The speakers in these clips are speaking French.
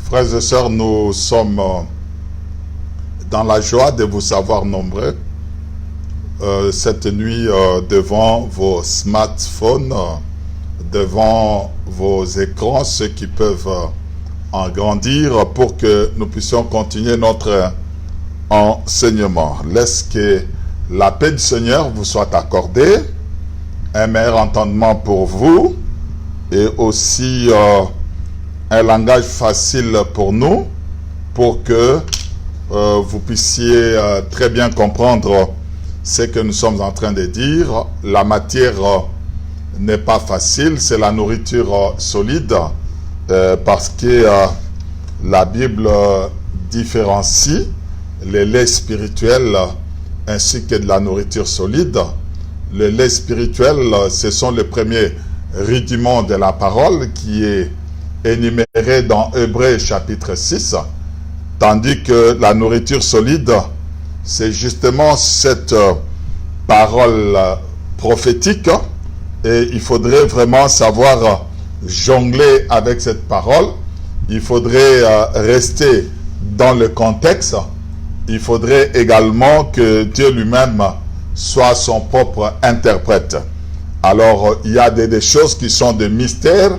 Frères et sœurs, nous sommes dans la joie de vous savoir nombreux cette nuit devant vos smartphones, devant vos écrans, ceux qui peuvent en grandir pour que nous puissions continuer notre enseignement. Laisse que la paix du Seigneur vous soit accordée, un meilleur entendement pour vous et aussi un langage facile pour nous, pour que vous puissiez très bien comprendre ce que nous sommes en train de dire. La matière n'est pas facile, c'est la nourriture solide, parce que la Bible différencie les laits spirituels ainsi que de la nourriture solide. Le lait spirituel, ce sont les premiers rudiments de la parole qui est énuméré dans Hébreux chapitre 6, tandis que la nourriture solide, c'est justement cette parole prophétique, et il faudrait vraiment savoir jongler avec cette parole. Il faudrait rester dans le contexte. Il faudrait également que Dieu lui-même soit son propre interprète. Alors, il y a des choses qui sont des mystères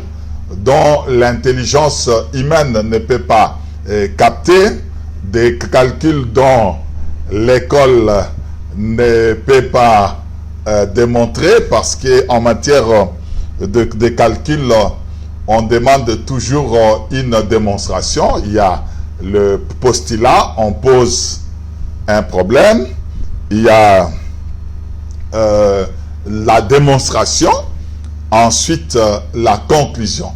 dont l'intelligence humaine ne peut pas capter, des calculs dont l'école ne peut pas démontrer, parce qu'en matière de calcul, on demande toujours une démonstration. Il y a le postulat, on pose un problème, il y a la démonstration, ensuite la conclusion.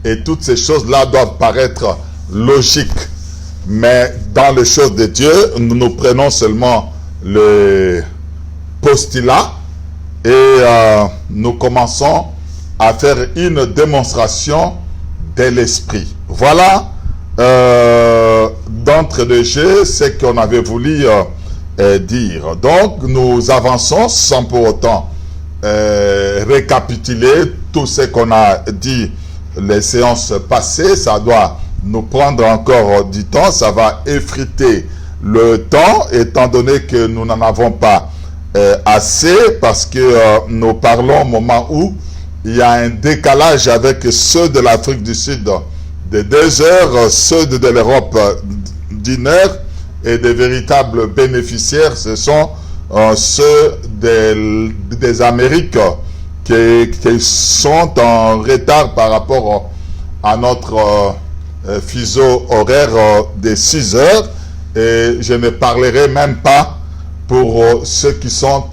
Et toutes ces choses-là doivent paraître logiques. Mais dans les choses de Dieu, nous prenons seulement le postulat et nous commençons à faire une démonstration de l'esprit. Voilà d'entrée de jeu ce qu'on avait voulu dire. Donc nous avançons sans pour autant récapituler tout ce qu'on a dit les séances passées. Ça doit nous prendre encore du temps, ça va effriter le temps, étant donné que nous n'en avons pas assez, parce que nous parlons au moment où il y a un décalage avec ceux de l'Afrique du Sud de 2 heures, ceux de l'Europe d'1 heure, et des véritables bénéficiaires, ce sont ceux des Amériques qui sont en retard par rapport à notre fuseau horaire de 6 heures. Et je ne parlerai même pas pour ceux qui sont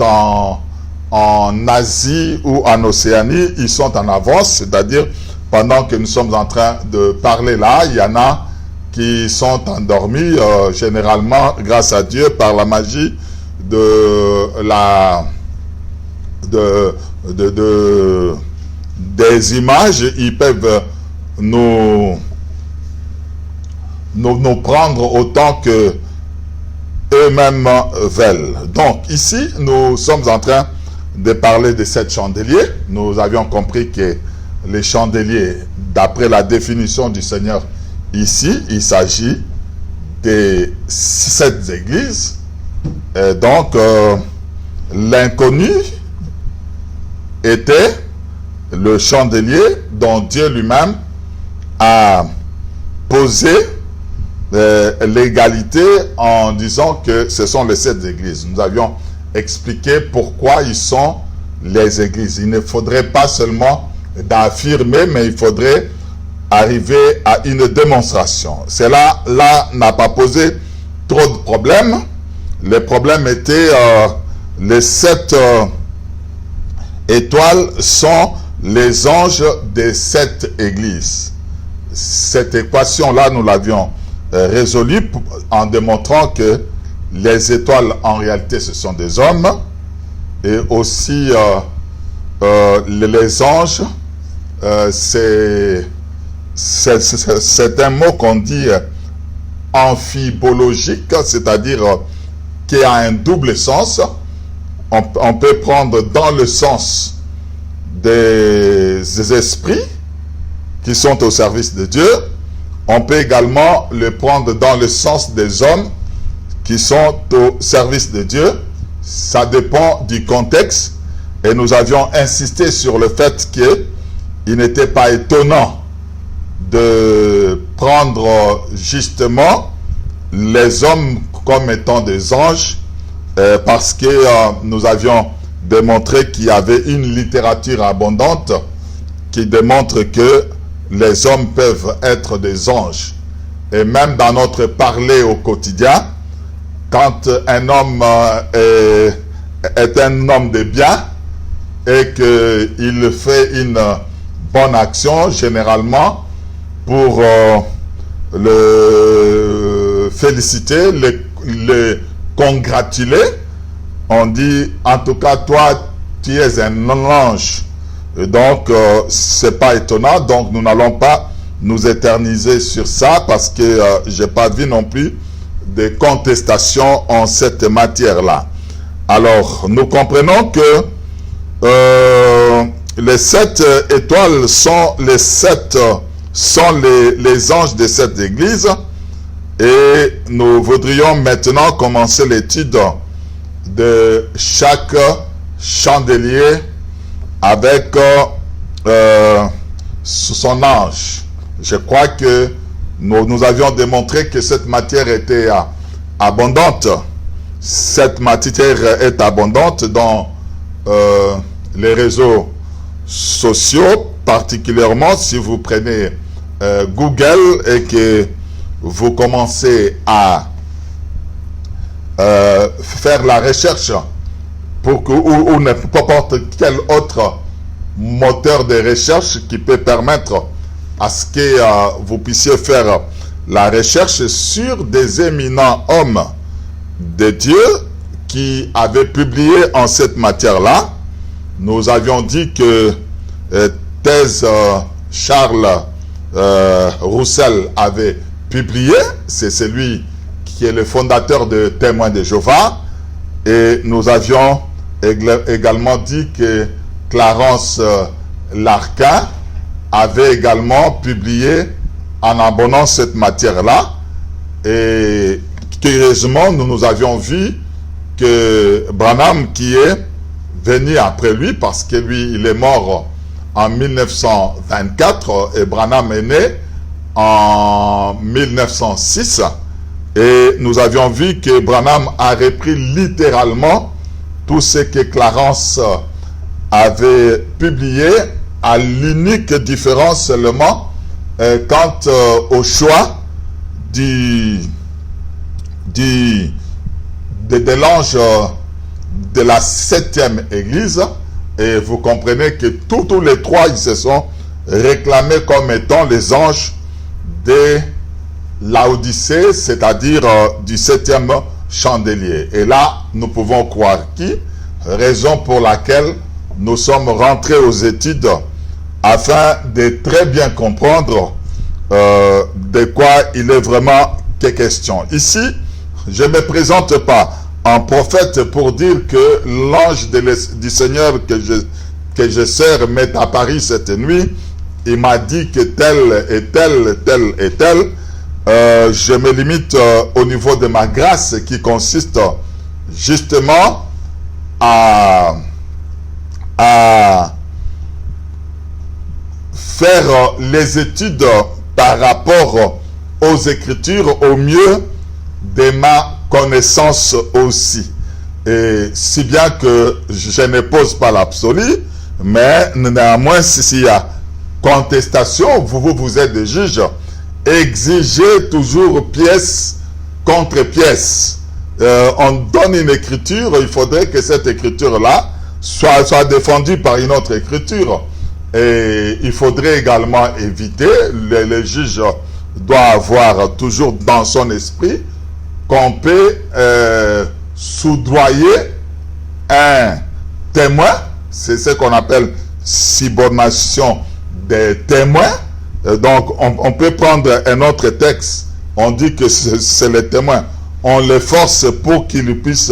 en Asie ou en Océanie. Ils sont en avance, c'est-à-dire pendant que nous sommes en train de parler là, il y en a qui sont endormis, généralement, grâce à Dieu, par la magie des images. Ils peuvent nous prendre autant que eux-mêmes veulent. Donc ici, nous sommes en train de parler de 7 chandeliers. Nous avions compris que les chandeliers, d'après la définition du Seigneur, ici, il s'agit des 7 églises. Et donc, l'inconnu était le chandelier dont Dieu lui-même a posé l'égalité en disant que ce sont les 7 églises. Nous avions expliqué pourquoi ils sont les églises. Il ne faudrait pas seulement d'affirmer, mais il faudrait arriver à une démonstration. Cela là n'a pas posé trop de problèmes. Le problème était les 7 étoiles sont les anges des 7 églises. Cette équation-là, nous l'avions résolue en démontrant que les étoiles, en réalité, ce sont des hommes, et aussi les anges, c'est un mot qu'on dit amphibologique, c'est-à-dire qui a un double sens. On peut prendre dans le sens des esprits qui sont au service de Dieu, On peut également le prendre dans le sens des hommes qui sont au service de Dieu. Ça dépend du contexte. Et nous avions insisté sur le fait qu'il n'était pas étonnant de prendre justement les hommes comme étant des anges, parce que nous avions démontré qu'il y avait une littérature abondante qui démontre que les hommes peuvent être des anges. Et même dans notre parler au quotidien, quand un homme est un homme de bien et qu'il fait une bonne action, généralement, pour le féliciter, le congratuler, on dit, en tout cas, toi, tu es un ange. Et donc, c'est pas étonnant. Donc, nous n'allons pas nous éterniser sur ça parce que j'ai pas vu non plus de contestations en cette matière-là. Alors, nous comprenons que les 7 étoiles sont les anges de cette église, et nous voudrions maintenant commencer l'étude de chaque chandelier avec son ange. Je crois que nous avions démontré que cette matière était abondante. Cette matière est abondante dans les réseaux sociaux, particulièrement si vous prenez Google et que vous commencez à faire la recherche ou n'importe quel autre moteur de recherche qui peut permettre à ce que vous puissiez faire la recherche sur des éminents hommes de Dieu qui avaient publié en cette matière-là. Nous avions dit que thèse Charles Roussel avait publié, c'est celui qui est le fondateur de Témoins de Jéhovah, et nous avions également dit que Clarence Larkin avait également publié en abonnant cette matière-là, et curieusement, nous avions vu que Branham, qui est venu après lui, parce que lui, il est mort en 1924, et Branham est né en 1906, et nous avions vu que Branham a repris littéralement tout ce que Clarence avait publié, à l'unique différence seulement quant au choix de l'ange de la 7e église. Et vous comprenez que tous les trois, ils se sont réclamés comme étant les anges de Laodicée, c'est-à-dire du 7e chandelier. Et là, nous pouvons croire qui, raison pour laquelle nous sommes rentrés aux études afin de très bien comprendre de quoi il est vraiment question. Ici, je ne me présente pas en prophète pour dire que l'ange du Seigneur que je sers m'est apparu cette nuit. Il m'a dit que tel et tel, tel et tel. Je me limite au niveau de ma grâce qui consiste justement à faire les études par rapport aux Écritures au mieux de ma connaissance aussi. Et si bien que je ne pose pas l'absolu, mais néanmoins, s'il y a contestation, vous êtes des juges, exigez toujours pièce contre pièce. On donne une écriture, il faudrait que cette écriture-là soit défendue par une autre écriture. Et il faudrait également éviter, le juge doit avoir toujours dans son esprit qu'on peut soudoyer un témoin, c'est ce qu'on appelle subornation des témoins. Donc on peut prendre un autre texte, on dit que c'est le témoin, on le force pour qu'il puisse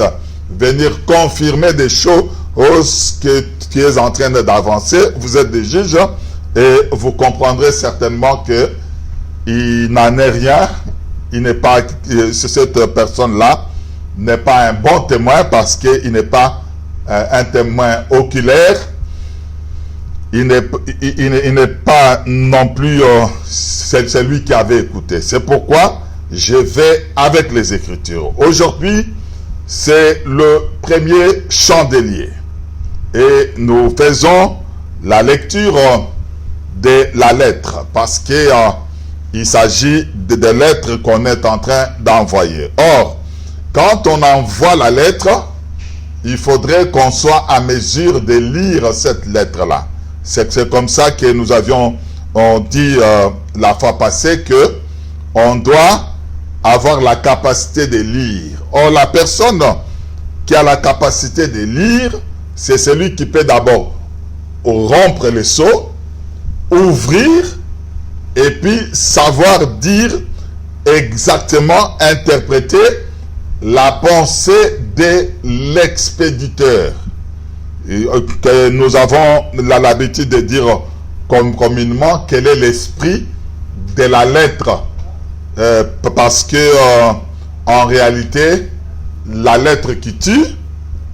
venir confirmer des choses que tu es en train d'avancer. Vous êtes des juges et vous comprendrez certainement que il n'en est rien. Il n'est pas, cette personne-là n'est pas un bon témoin parce qu'il n'est pas un témoin oculaire. Il n'est pas non plus celui qui avait écouté. C'est pourquoi je vais avec les Écritures. Aujourd'hui, c'est le premier chandelier. Et nous faisons la lecture de la lettre parce qu'il s'agit de lettres qu'on est en train d'envoyer. Or, quand on envoie la lettre, il faudrait qu'on soit à mesure de lire cette lettre-là. C'est comme ça que nous avions dit la fois passée que on doit avoir la capacité de lire. Or, la personne qui a la capacité de lire, c'est celui qui peut d'abord rompre les seaux, ouvrir, et puis savoir dire exactement, interpréter la pensée de l'expéditeur. Que nous avons l'habitude de dire communément quel est l'esprit de la lettre. Parce que en réalité, la lettre qui tue,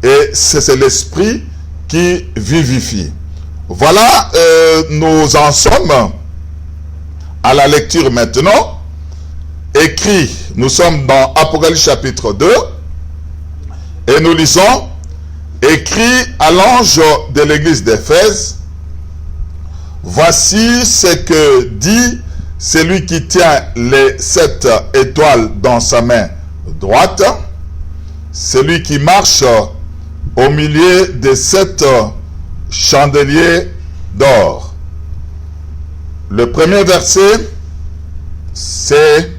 et c'est l'esprit qui vivifie. Voilà, nous en sommes à la lecture maintenant. Écrit, nous sommes dans Apocalypse chapitre 2, et nous lisons: écrit à l'ange de l'église d'Éphèse, voici ce que dit celui qui tient les 7 étoiles dans sa main droite, celui qui marche au milieu des 7 chandeliers d'or. Le premier verset, c'est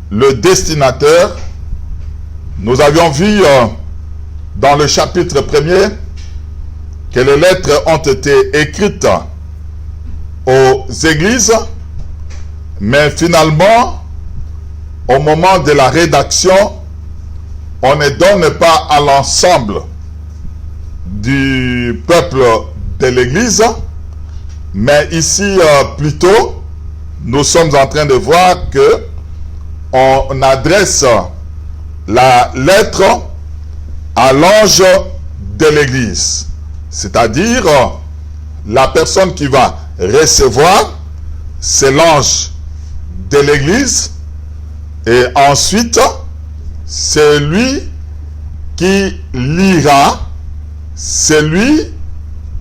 le destinataire. Nous avions vu dans le chapitre 1er que les lettres ont été écrites aux églises, mais finalement, au moment de la rédaction, on ne donne pas à l'ensemble du peuple de l'église, mais ici plutôt, nous sommes en train de voir que on adresse la lettre à l'ange de l'église, c'est-à-dire la personne qui va recevoir, c'est l'ange de l'église, et ensuite c'est lui qui lira, c'est lui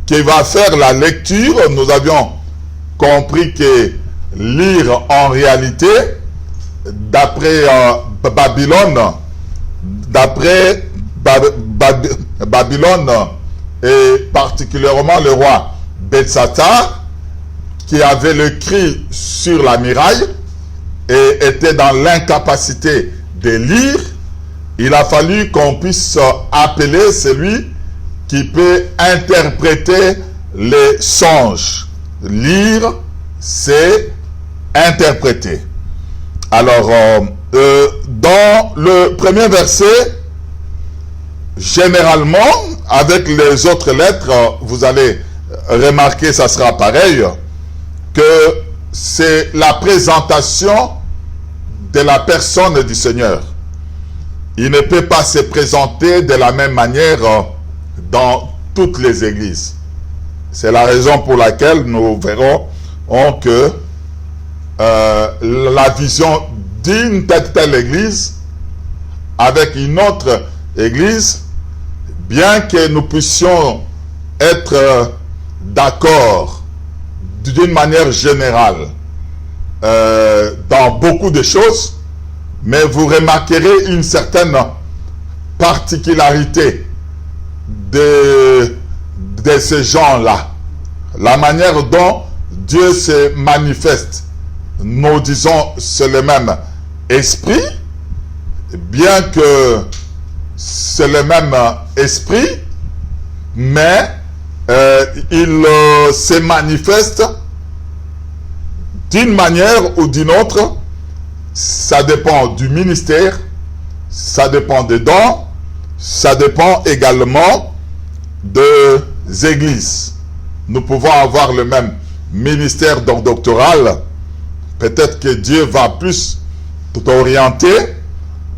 qui va faire la lecture. Nous avions compris que lire en réalité, d'après Babylone, Babylone, et particulièrement le roi Belshazzar, qui avait le cri sur la muraille et était dans l'incapacité de lire, il a fallu qu'on puisse appeler celui qui peut interpréter les songes. Lire, c'est interpréter. Alors, dans le premier verset, généralement, avec les autres lettres, vous allez remarquer, ça sera pareil, que c'est la présentation de la personne du Seigneur. Il ne peut pas se présenter de la même manière dans toutes les églises. C'est la raison pour laquelle nous verrons que la vision d'une telle église avec une autre église, bien que nous puissions être d'accord d'une manière générale dans beaucoup de choses, mais vous remarquerez une certaine particularité de ces gens-là. La manière dont Dieu se manifeste, nous disons, c'est le même esprit, bien que c'est le même esprit, mais il se manifeste d'une manière ou d'une autre. Ça dépend du ministère, ça dépend des dons, ça dépend également des églises. Nous pouvons avoir le même ministère doctoral peut-être que Dieu va plus t'orienter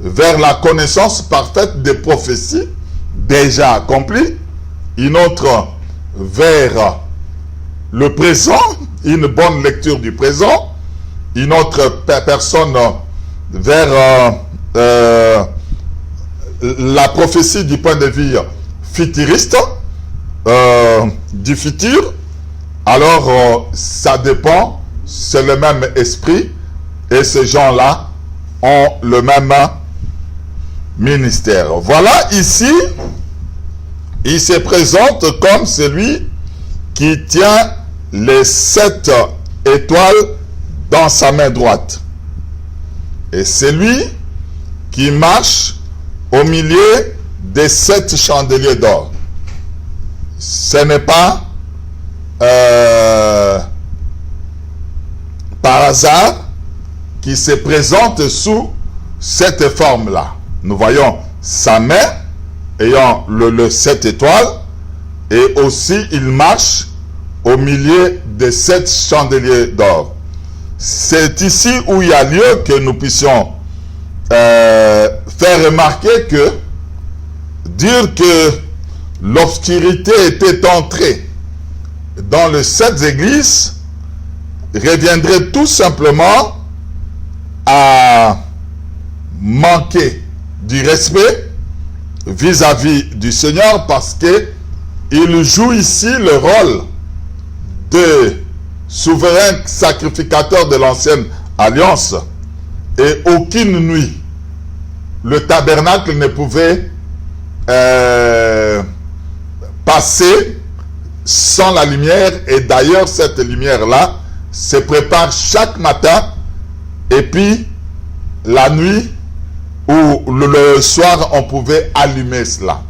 vers la connaissance parfaite des prophéties déjà accomplies, une autre vers le présent, une bonne lecture du présent, une autre personne vers la prophétie du point de vue futuriste, du futur. Alors, ça dépend, c'est le même esprit, et ces gens-là ont le même ministère. Voilà, ici, il se présente comme celui qui tient les 7 étoiles dans sa main droite. Et c'est lui qui marche au milieu des 7 chandeliers d'or. Ce n'est pas par hasard qui se présente sous cette forme-là. Nous voyons sa main ayant le 7 étoiles, et aussi il marche au milieu des 7 chandeliers d'or. C'est ici où il y a lieu que nous puissions faire remarquer que dire que l'obscurité était entrée dans les 7 églises reviendrait tout simplement à manquer du respect vis-à-vis du Seigneur, parce que il joue ici le rôle de souverain sacrificateur de l'ancienne alliance, et aucune nuit le tabernacle ne pouvait passer sans la lumière. Et d'ailleurs cette lumière là se prépare chaque matin, et puis la nuit ou le soir on pouvait allumer cela.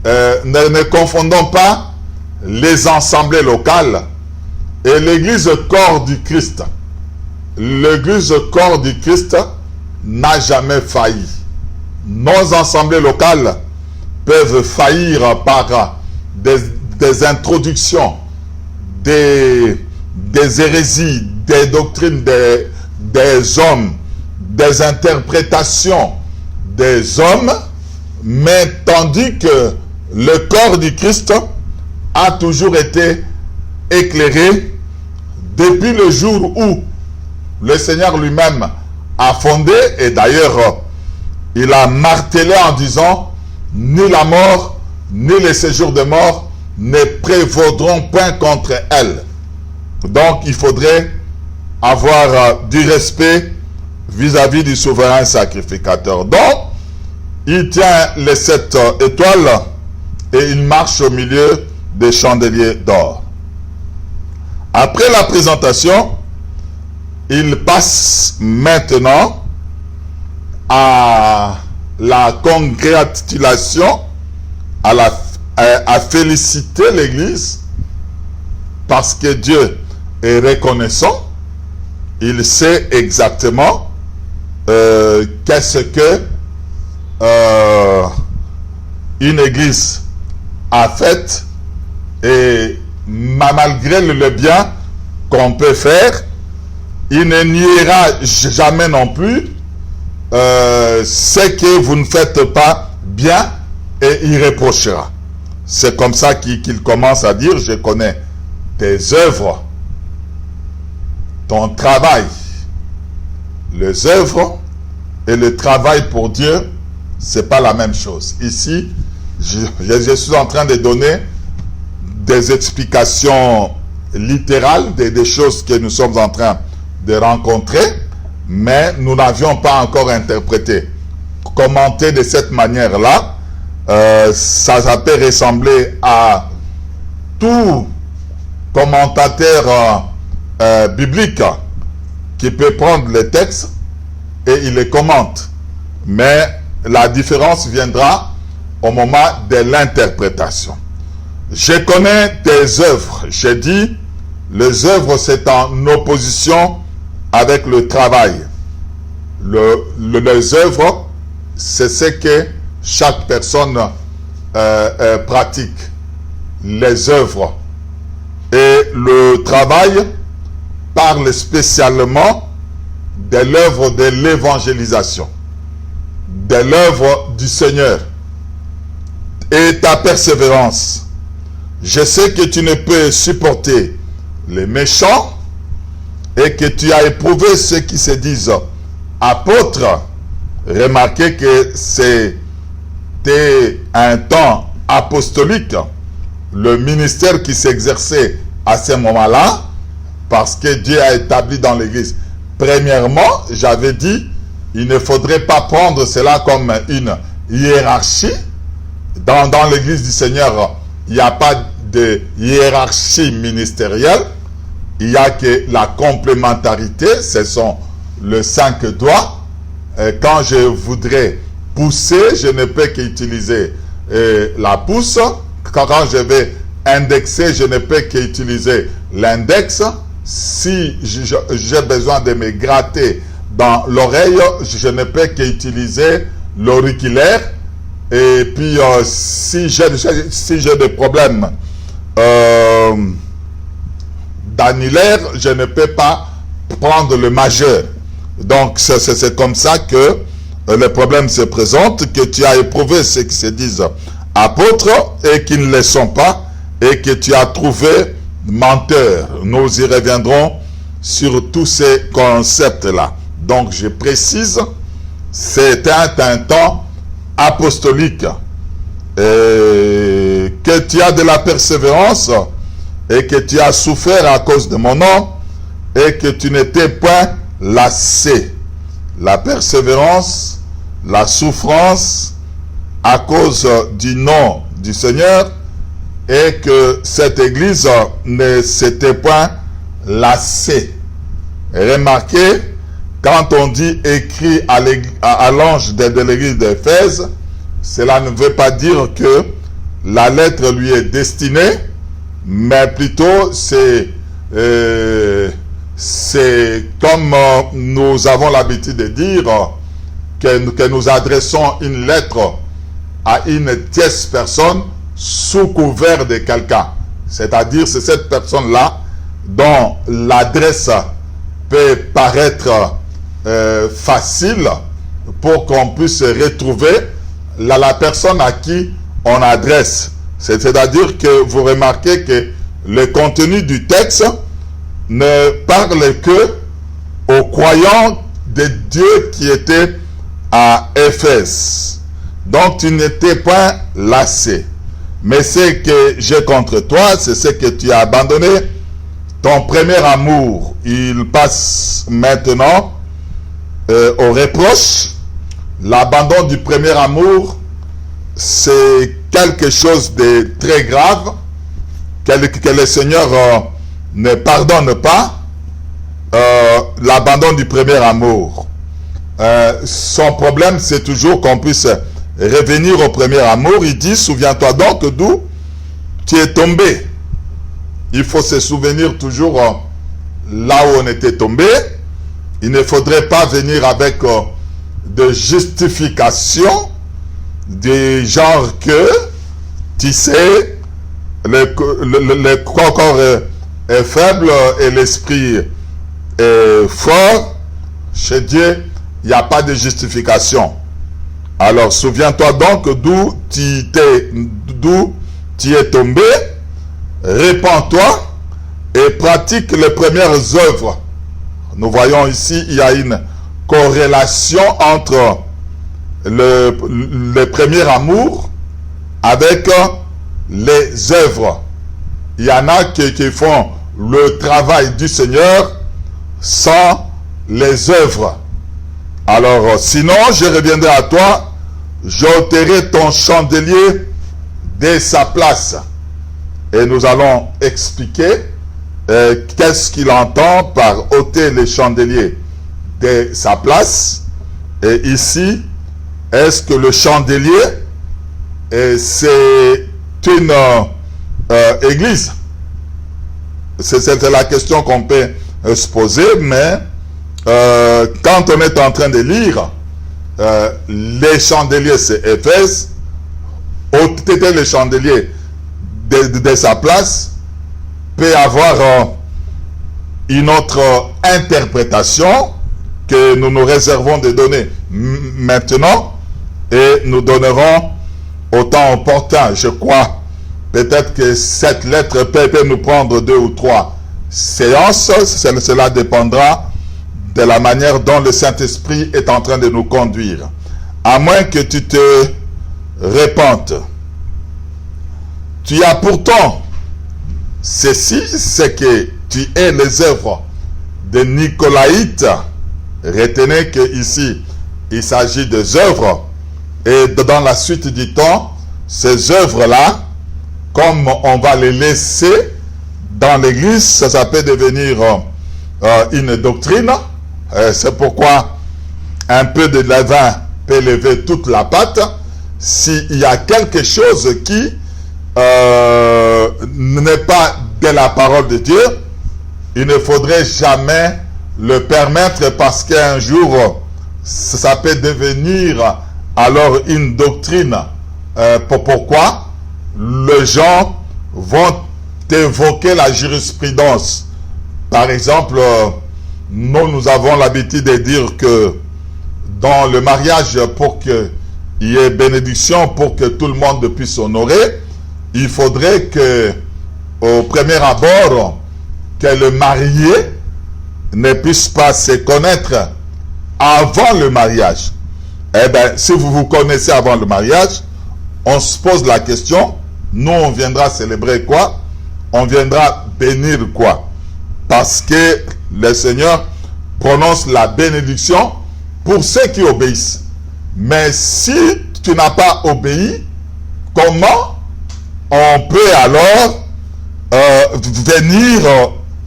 Ne confondons pas les assemblées locales et l'église corps du Christ. L'église corps du Christ n'a jamais failli. Nos assemblées locales peuvent faillir par des introductions, des hérésies, des doctrines des hommes, des interprétations des hommes, mais tandis que le corps du Christ a toujours été éclairé depuis le jour où le Seigneur lui-même a fondé, et d'ailleurs il a martelé en disant: ni la mort ni les séjours de mort ne prévaudront point contre elle. Donc il faudrait avoir du respect vis-à-vis du souverain sacrificateur. Donc il tient les 7 étoiles et il marche au milieu des chandeliers d'or. Après la présentation, il passe maintenant à la congratulation, à féliciter l'Église, parce que Dieu est reconnaissant. Il sait exactement qu'est-ce que une Église a fait, et malgré le bien qu'on peut faire, il ne niera jamais non plus ce que vous ne faites pas bien, et il reprochera. C'est comme ça qu'il commence à dire: je connais tes œuvres, ton travail. Les œuvres et le travail pour Dieu, c'est pas la même chose. Ici, je suis en train de donner des explications littérales des choses que nous sommes en train de rencontrer, mais nous n'avions pas encore interprété. Commenter de cette manière-là, ça peut ressembler à tout commentateur biblique qui peut prendre les textes et il les commente. Mais la différence viendra au moment de l'interprétation. Je connais tes œuvres. J'ai dit, les œuvres, c'est en opposition avec le travail. Les œuvres, c'est ce que chaque personne pratique. Les œuvres. Et le travail parle spécialement de l'œuvre de l'évangélisation, de l'œuvre du Seigneur et ta persévérance. Je sais que tu ne peux supporter les méchants et que tu as éprouvé ceux qui se disent apôtres. Remarquez que c'était un temps apostolique, le ministère qui s'exerçait à ce moment-là, parce que Dieu a établi dans l'Église. Premièrement, j'avais dit, il ne faudrait pas prendre cela comme une hiérarchie. Dans l'Église du Seigneur, il n'y a pas de hiérarchie ministérielle. Il n'y a que la complémentarité, ce sont les 5 doigts. Quand je voudrais pousser, je ne peux qu'utiliser la pouce. Quand je vais indexer, je ne peux qu'utiliser l'index. Si j'ai besoin de me gratter dans l'oreille, je ne peux qu'utiliser l'auriculaire. Et puis, si j'ai des problèmes d'annulaire, je ne peux pas prendre le majeur. Donc, c'est comme ça que le problème se présente, que tu as éprouvé ceux qui se disent apôtres et qui ne le sont pas, et que tu as trouvé menteurs. Nous y reviendrons sur tous ces concepts-là. Donc, je précise, c'était un temps apostolique, et que tu as de la persévérance et que tu as souffert à cause de mon nom et que tu n'étais point lassé. La persévérance, la souffrance à cause du nom du Seigneur, et que cette église ne s'était point lassée. Remarquez, quand on dit écrit à l'ange de l'église d'Éphèse, cela ne veut pas dire que la lettre lui est destinée, mais plutôt c'est comme nous avons l'habitude de dire que nous adressons une lettre à une tierce personne sous couvert de quelqu'un. C'est-à-dire c'est cette personne-là dont l'adresse peut paraître facile pour qu'on puisse retrouver la personne à qui on adresse. C'est-à-dire que vous remarquez que le contenu du texte ne parle que aux croyants de Dieu qui étaient à Éphèse. Donc tu n'étais pas lassé. Mais ce que j'ai contre toi, c'est ce que tu as abandonné. Ton premier amour, il passe maintenant au reproche. L'abandon du premier amour, c'est quelque chose de très grave que le Seigneur ne pardonne pas. L'abandon du premier amour. Son problème, c'est toujours qu'on puisse revenir au premier amour. Il dit, souviens-toi donc d'où tu es tombé. Il faut se souvenir toujours là où on était tombé. Il ne faudrait pas venir avec de justifications du genre que, tu sais, le corps est faible et l'esprit est fort. Chez Dieu, il n'y a pas de justification. Alors, souviens-toi donc d'où tu es tombé, répands-toi et pratique les premières œuvres. Nous voyons ici, il y a une corrélation entre le premier amour avec les œuvres. Il y en a qui font le travail du Seigneur sans les œuvres. Alors, sinon, je reviendrai à toi, j'ôterai ton chandelier de sa place. Et nous allons expliquer qu'est-ce qu'il entend par ôter les chandeliers de sa place. Et ici, est-ce que le chandelier, c'est une église? C'est la question qu'on peut se poser, mais quand on est en train de lire, les chandeliers, c'est Éphèse, ôter les chandeliers de sa place peut avoir une autre interprétation que nous nous réservons de donner maintenant et nous donnerons au temps opportun. Je crois peut-être que cette lettre peut nous prendre 2 ou 3 séances. Cela dépendra de la manière dont le Saint-Esprit est en train de nous conduire. À moins que tu te répandes. Tu as pourtant ceci, c'est que tu es les œuvres de Nicolaïtes. Retenez que ici, il s'agit des œuvres. Et dans la suite du temps, ces œuvres-là, comme on va les laisser dans l'église, ça peut devenir une doctrine. C'est pourquoi un peu de levain peut lever toute la pâte. S'il y a quelque chose qui n'est pas de la parole de Dieu, il ne faudrait jamais le permettre, parce qu'un jour, ça peut devenir alors une doctrine. Pourquoi? Les gens vont évoquer la jurisprudence. Par exemple, nous avons l'habitude de dire que dans le mariage, pour qu'il y ait bénédiction, pour que tout le monde puisse honorer, il faudrait que, au premier abord, que le marié ne puisse pas se connaître avant le mariage. Eh bien, si vous vous connaissez avant le mariage, on se pose la question, nous on viendra célébrer quoi? On viendra bénir quoi? Parce que le Seigneur prononce la bénédiction pour ceux qui obéissent. Mais si tu n'as pas obéi, comment on peut alors venir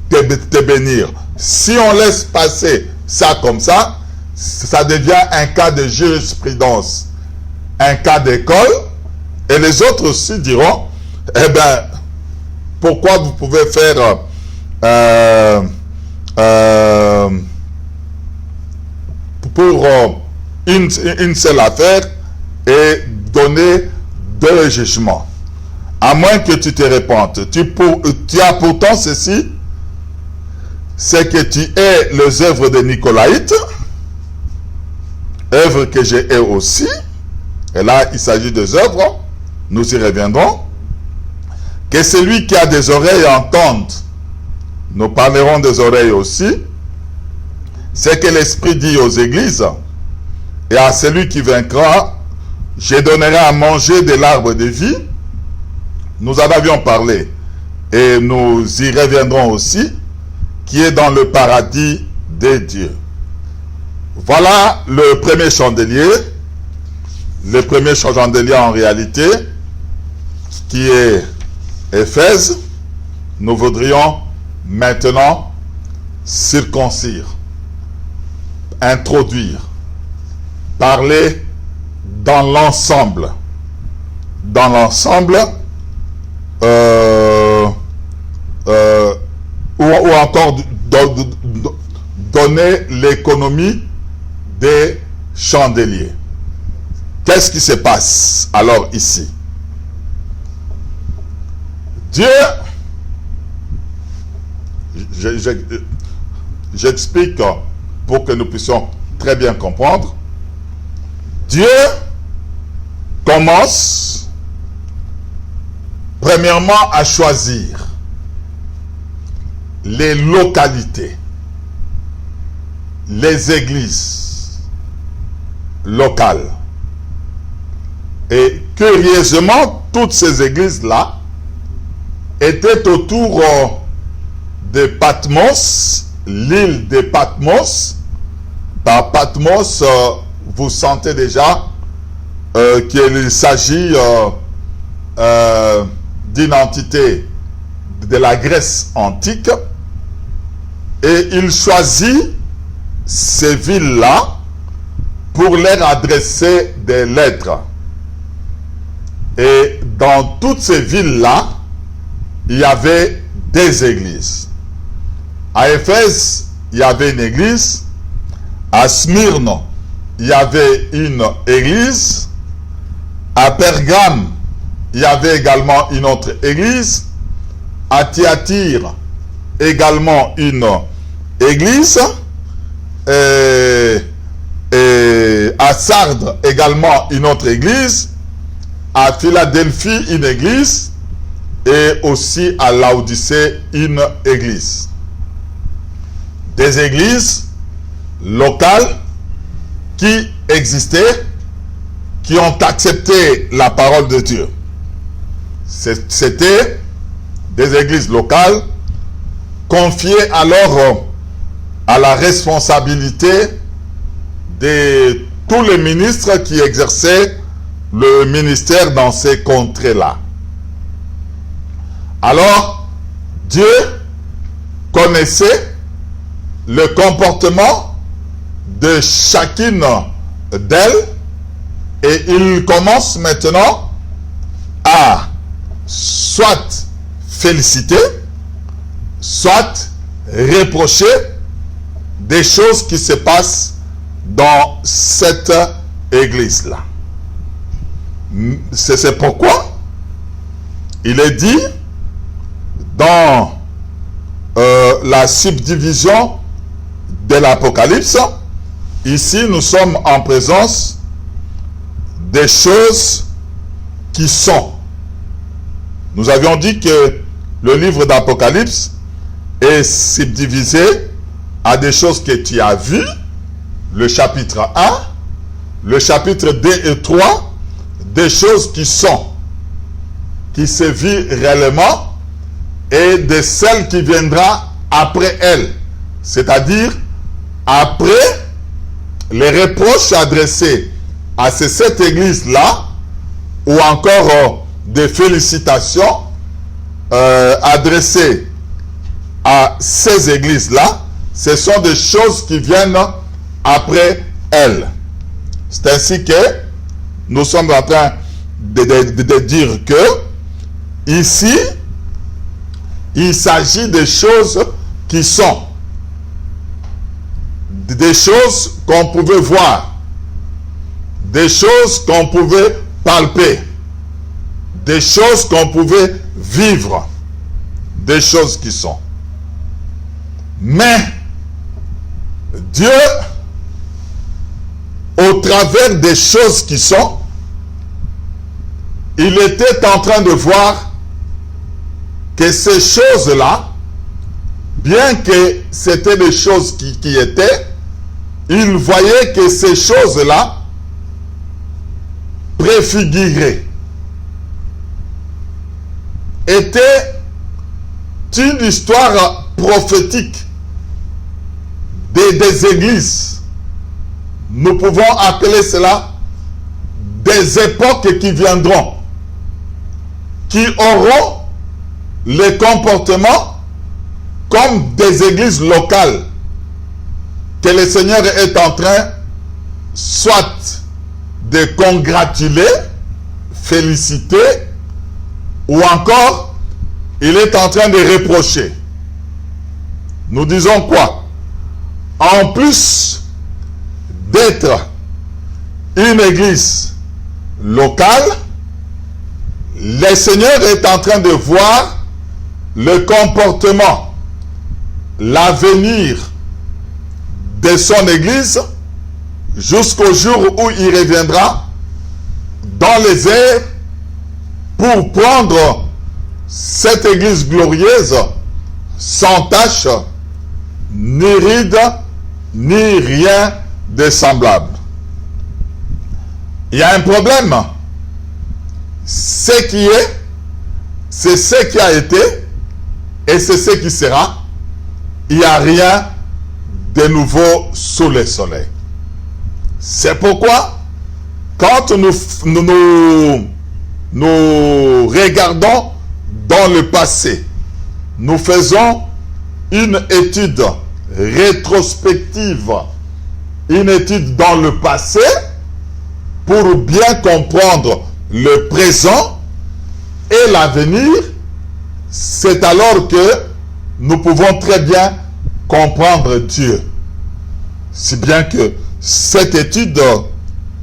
te bénir? Si on laisse passer ça comme ça, ça devient un cas de jurisprudence, un cas d'école, et les autres aussi diront, eh bien, pourquoi vous pouvez faire pour une seule affaire et donner 2 jugements, à moins que tu te répandes. Tu as pourtant ceci, c'est que tu es les œuvres de Nicolaïtes, œuvres que j'ai aussi, et là il s'agit des œuvres, nous y reviendrons. Que celui qui a des oreilles entende. Nous parlerons des oreilles aussi. C'est que l'Esprit dit aux églises, et à celui qui vaincra, je donnerai à manger de l'arbre de vie. Nous en avions parlé, et nous y reviendrons aussi, qui est dans le paradis des dieux. Voilà le premier chandelier. Le premier chandelier en réalité, qui est Éphèse. Nous voudrions maintenant circoncire, introduire, parler dans l'ensemble. Dans l'ensemble, ou encore donner l'économie des chandeliers. Qu'est-ce qui se passe alors ici? Dieu, j'explique pour que nous puissions très bien comprendre. Dieu commence premièrement à choisir les localités, les églises locales. Et curieusement, toutes ces églises-là étaient autour de Patmos, l'île de Patmos. Par Patmos, vous sentez déjà qu'il s'agit d'une entité de la Grèce antique. Et il choisit ces villes-là pour leur adresser des lettres. Et dans toutes ces villes-là, il y avait des églises. À Éphèse, il y avait une église. À Smyrne, il y avait une église. À Pergame, il y avait également une autre église. À Thyatire, également une église. Et Sardes également une autre église, à Philadelphie une église, et aussi à Laodicée une église. Des églises locales qui existaient, qui ont accepté la parole de Dieu. C'était des églises locales confiées alors à la responsabilité de tous les ministres qui exerçaient le ministère dans ces contrées-là. Alors, Dieu connaissait le comportement de chacune d'elles et il commence maintenant à soit féliciter, soit reprocher des choses qui se passent dans cette église-là. C'est pourquoi il est dit dans la subdivision de l'Apocalypse, ici nous sommes en présence des choses qui sont. Nous avions dit que le livre d'Apocalypse est subdivisé à des choses que tu as vues, le chapitre 1, le chapitre 2 et 3, des choses qui sont, qui se vivent réellement, et de celles qui viendra après elles, c'est-à-dire après les reproches adressés à ces 7 églises-là, ou encore des félicitations adressées à ces églises-là, ce sont des choses qui viennent après elles. C'est ainsi que nous sommes en train de dire que ici, il s'agit des choses qui sont, des choses qu'on pouvait voir, des choses qu'on pouvait palper, des choses qu'on pouvait vivre, des choses qui sont. Mais Dieu, au travers des choses qui sont, il était en train de voir que ces choses-là, bien que c'était des choses qui étaient, il voyait que ces choses-là préfigurées étaient une histoire prophétique des églises. Nous pouvons appeler cela des époques qui viendront, qui auront les comportements comme des églises locales que le Seigneur est en train soit de congratuler, féliciter, ou encore il est en train de reprocher. Nous disons quoi? En plus d'être une église locale, le Seigneur est en train de voir le comportement, l'avenir de son église jusqu'au jour où il reviendra dans les airs pour prendre cette église glorieuse sans tache, ni ride, ni rien de semblable. Il y a un problème. Ce qui est, c'est ce qui a été, et c'est ce qui sera. Il n'y a rien de nouveau sous le soleil. C'est pourquoi, quand nous regardons dans le passé, nous faisons une étude rétrospective, une étude dans le passé, pour bien comprendre le présent et l'avenir. C'est alors que nous pouvons très bien comprendre Dieu. Si bien que cette étude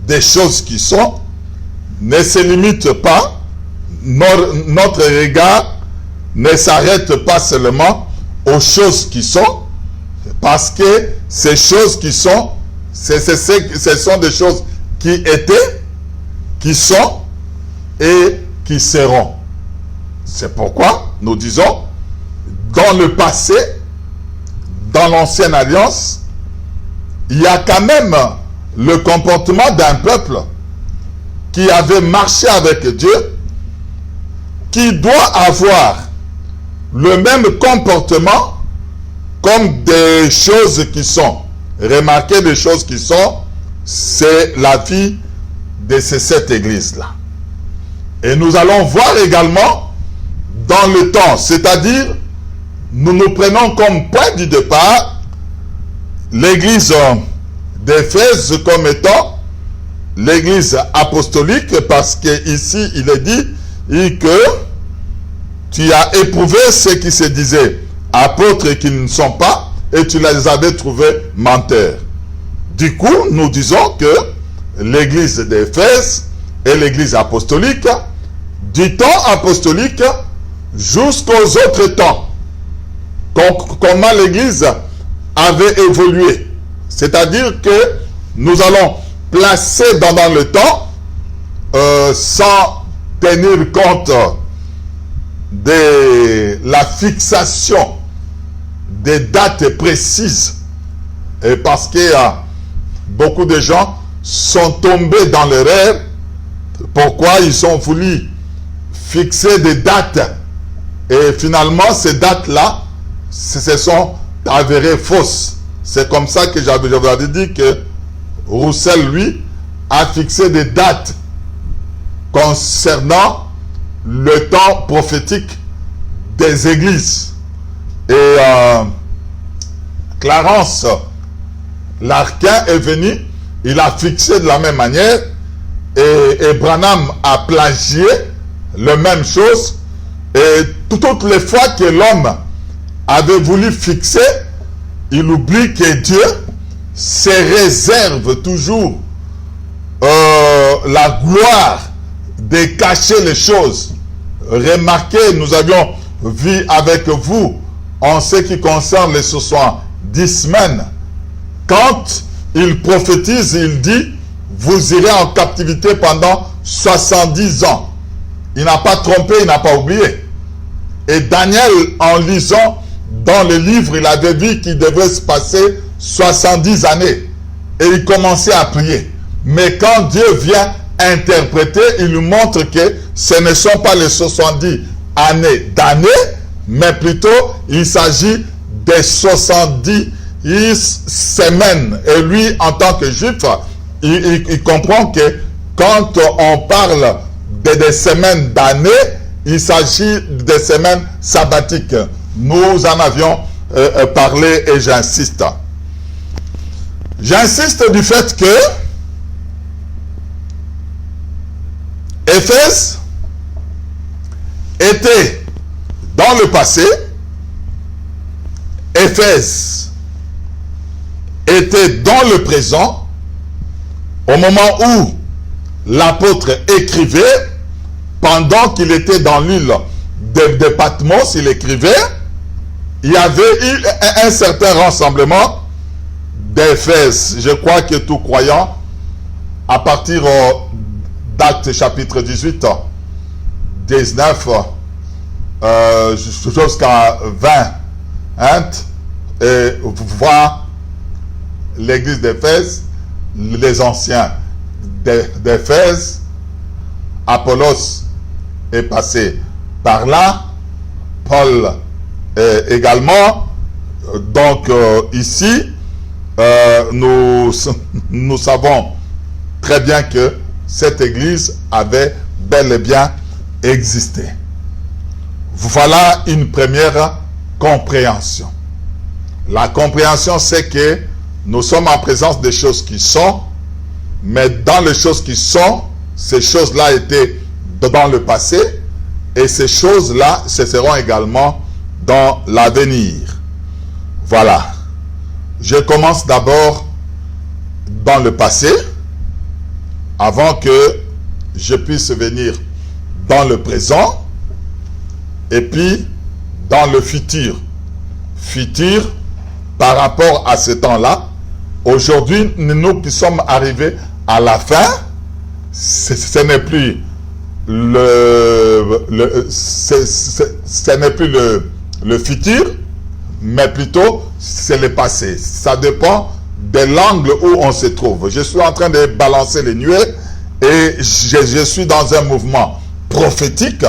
des choses qui sont ne se limite pas, notre regard ne s'arrête pas seulement aux choses qui sont, parce que ces choses qui sont, ce sont des choses qui étaient, qui sont et qui seront. C'est pourquoi nous disons, dans le passé, dans l'ancienne alliance, il y a quand même le comportement d'un peuple qui avait marché avec Dieu, qui doit avoir le même comportement comme des choses qui sont. Remarquez les choses qui sont, c'est la vie de ces 7 églises-là. Et nous allons voir également dans le temps, c'est-à-dire nous nous prenons comme point du départ l'église d'Éphèse comme étant l'église apostolique, parce qu'ici il est dit que tu as éprouvé ceux qui se disaient apôtres et qui ne sont pas, et tu les avais trouvés menteurs. Du coup, nous disons que l'église d'Éphèse est l'église apostolique, du temps apostolique jusqu'aux autres temps. Comment l'église avait évolué. C'est-à-dire que nous allons placer dans le temps, sans tenir compte de la fixation des dates précises, et parce que beaucoup de gens sont tombés dans l'erreur. Pourquoi ils ont voulu fixer des dates et finalement ces dates-là se sont avérées fausses. C'est comme ça que j'avais dit que Roussel, lui, a fixé des dates concernant le temps prophétique des églises. Et Clarence Larquin est venu, il a fixé de la même manière, et Branham a plagié la même chose. Et toutes les fois que l'homme avait voulu fixer, il oublie que Dieu se réserve toujours la gloire de cacher les choses. Remarquez, nous avions vu avec vous en ce qui concerne les 70 semaines. Quand il prophétise, il dit, vous irez en captivité pendant 70 ans. Il n'a pas trompé, il n'a pas oublié. Et Daniel, en lisant dans le livre, il avait vu qu'il devait se passer 70 années. Et il commençait à prier. Mais quand Dieu vient interpréter, il nous montre que ce ne sont pas les 70 années d'années, mais plutôt il s'agit des 70 semaines. Et lui, en tant que juif, il comprend que quand on parle des semaines d'années, il s'agit des semaines sabbatiques. Nous en avions parlé et j'insiste. J'insiste du fait que Éphèse était dans le passé, Éphèse était dans le présent, au moment où l'apôtre écrivait, pendant qu'il était dans l'île de Patmos, il écrivait, il y avait eu un certain rassemblement d'Éphèse. Je crois que tout croyant, à partir d'Actes chapitre 18, 19, jusqu'à 20, hein, et voir l'église d'Éphèse, les anciens d'Éphèse, Apollos est passé par là, Paul également. Donc ici, nous savons très bien que cette église avait bel et bien existé. Voilà une première compréhension. La compréhension, c'est que nous sommes en présence des choses qui sont, mais dans les choses qui sont, ces choses-là étaient dans le passé, et ces choses-là, ce seront également dans l'avenir. Voilà. Je commence d'abord dans le passé, avant que je puisse venir dans le présent, et puis dans le futur. Futur par rapport à ce temps-là. Aujourd'hui, nous qui sommes arrivés à la fin, ce n'est plus le futur, mais plutôt c'est le passé. Ça dépend de l'angle où on se trouve. Je suis en train de balancer les nuées et je suis dans un mouvement prophétique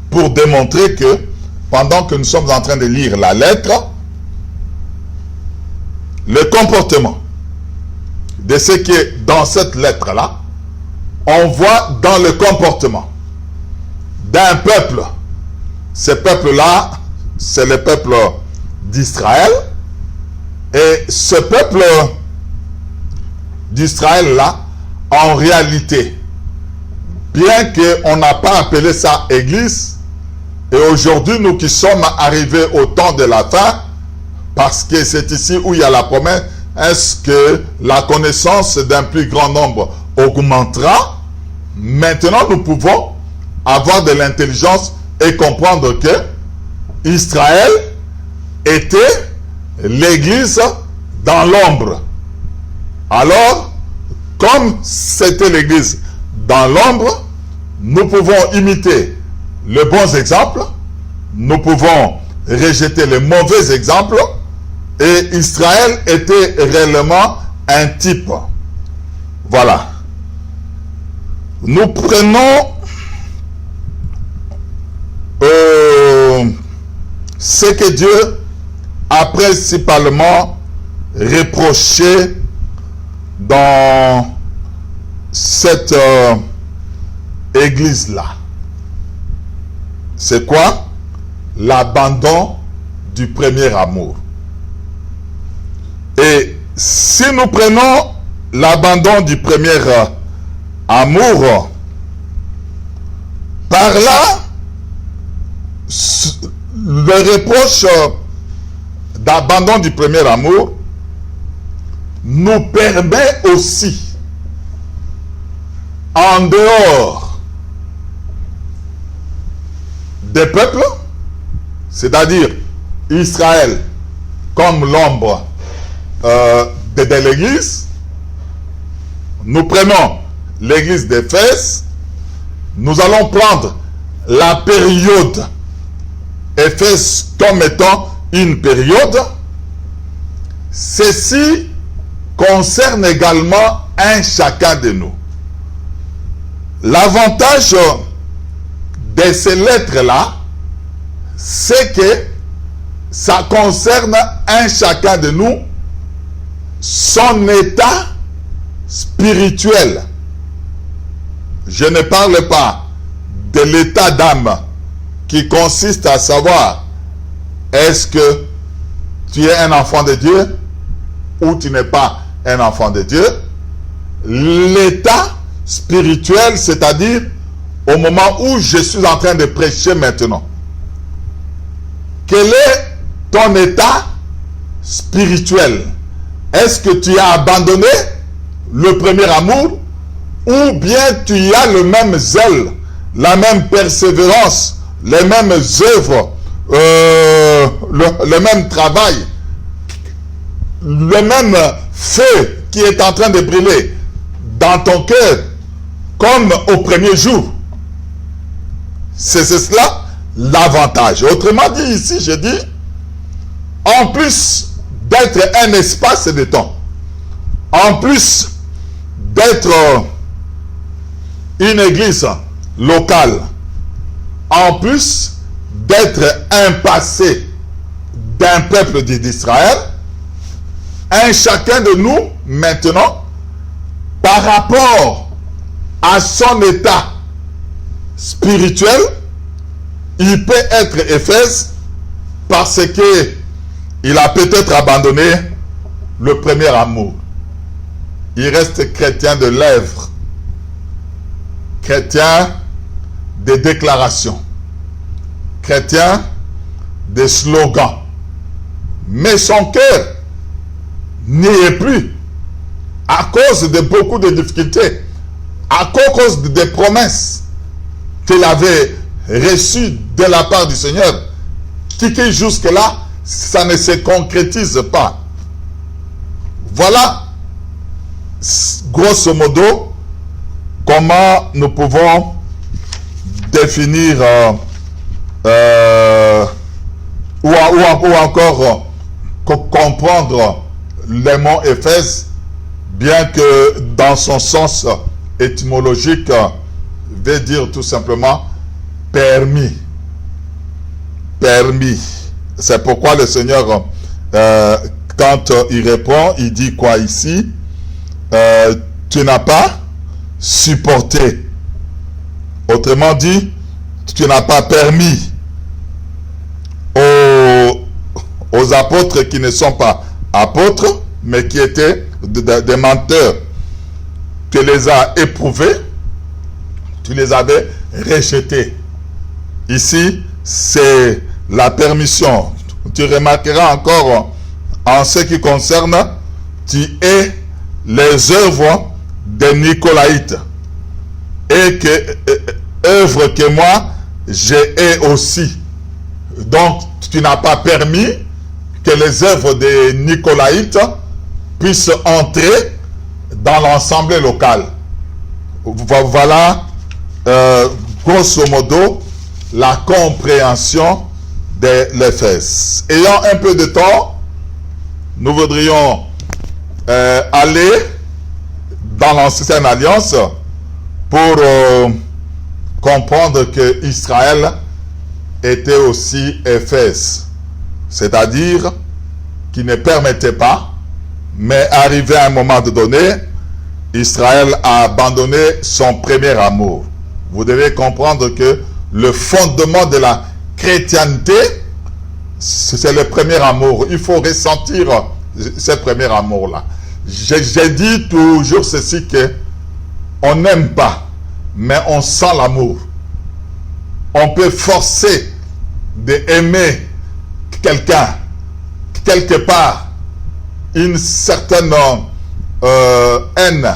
pour démontrer que pendant que nous sommes en train de lire la lettre, le comportement de ce qui est dans cette lettre-là, on voit dans le comportement d'un peuple. Ce peuple-là, c'est le peuple d'Israël. Et ce peuple d'Israël-là, en réalité, bien qu'on n'a pas appelé ça Église, et aujourd'hui, nous qui sommes arrivés au temps de la fin, parce que c'est ici où il y a la promesse, est-ce que la connaissance d'un plus grand nombre augmentera? Maintenant, nous pouvons avoir de l'intelligence et comprendre que Israël était l'église dans l'ombre. Alors, comme c'était l'église dans l'ombre, nous pouvons imiter les bons exemples, nous pouvons rejeter les mauvais exemples, et Israël était réellement un type. Voilà. Nous prenons ce que Dieu a principalement reproché dans cette église-là. C'est quoi? L'abandon du premier amour. Et si nous prenons l'abandon du premier amour, par là, le reproche d'abandon du premier amour nous permet aussi, en dehors des peuples, c'est-à-dire Israël comme l'ombre de l'église, nous prenons l'église d'Éphèse, nous allons prendre la période Éphèse comme étant une période. Ceci concerne également un chacun de nous. L'avantage de ces lettres-là, c'est que ça concerne un chacun de nous, son état spirituel. Je ne parle pas de l'état d'âme qui consiste à savoir est-ce que tu es un enfant de Dieu ou tu n'es pas un enfant de Dieu. L'état spirituel, c'est-à-dire au moment où je suis en train de prêcher maintenant. Quel est ton état spirituel? Est-ce que tu as abandonné le premier amour ou bien tu as le même zèle, la même persévérance, les mêmes œuvres, le même travail, le même feu qui est en train de brûler dans ton cœur comme au premier jour? C'est cela l'avantage. Autrement dit, ici, je dis, en plus d'être un espace de temps, en plus d'être une église locale, en plus d'être un passé d'un peuple d'Israël, un chacun de nous, maintenant, par rapport à son état spirituel, il peut être Éphèse parce que il a peut-être abandonné le premier amour. Il reste chrétien de lèvres, chrétien de déclarations, chrétien de slogans. Mais son cœur n'y est plus à cause de beaucoup de difficultés, à cause des promesses qu'il avait reçues de la part du Seigneur, qui jusque-là, ça ne se concrétise pas. Voilà grosso modo, comment nous pouvons définir ou encore comprendre le mot Éphèse, bien que dans son sens étymologique, veut dire tout simplement permis. Permis. C'est pourquoi le Seigneur, quand il répond, il dit quoi ici? Tu n'as pas supporté. Autrement dit, tu n'as pas permis aux apôtres qui ne sont pas apôtres, mais qui étaient des menteurs. Tu les as éprouvés, tu les avais rejetés. Ici, c'est la permission. Tu remarqueras encore, en ce qui concerne, tu es les œuvres des Nicolaïtes, et que œuvres que moi, j'ai aussi. Donc, tu n'as pas permis que les œuvres des Nicolaïtes puissent entrer dans l'ensemble local. Voilà, grosso modo, la compréhension de l'Éphèse. Ayant un peu de temps, nous voudrions aller dans l'ancienne alliance pour comprendre que Israël était aussi Éphèse, c'est-à-dire qui ne permettait pas, mais arrivé à un moment donné, Israël a abandonné son premier amour. Vous devez comprendre que le fondement de la chrétienté, c'est le premier amour. Il faut ressentir ce premier amour-là. J'ai dit toujours ceci, que on n'aime pas, mais on sent l'amour. On peut forcer d'aimer quelqu'un, quelque part, une certaine haine,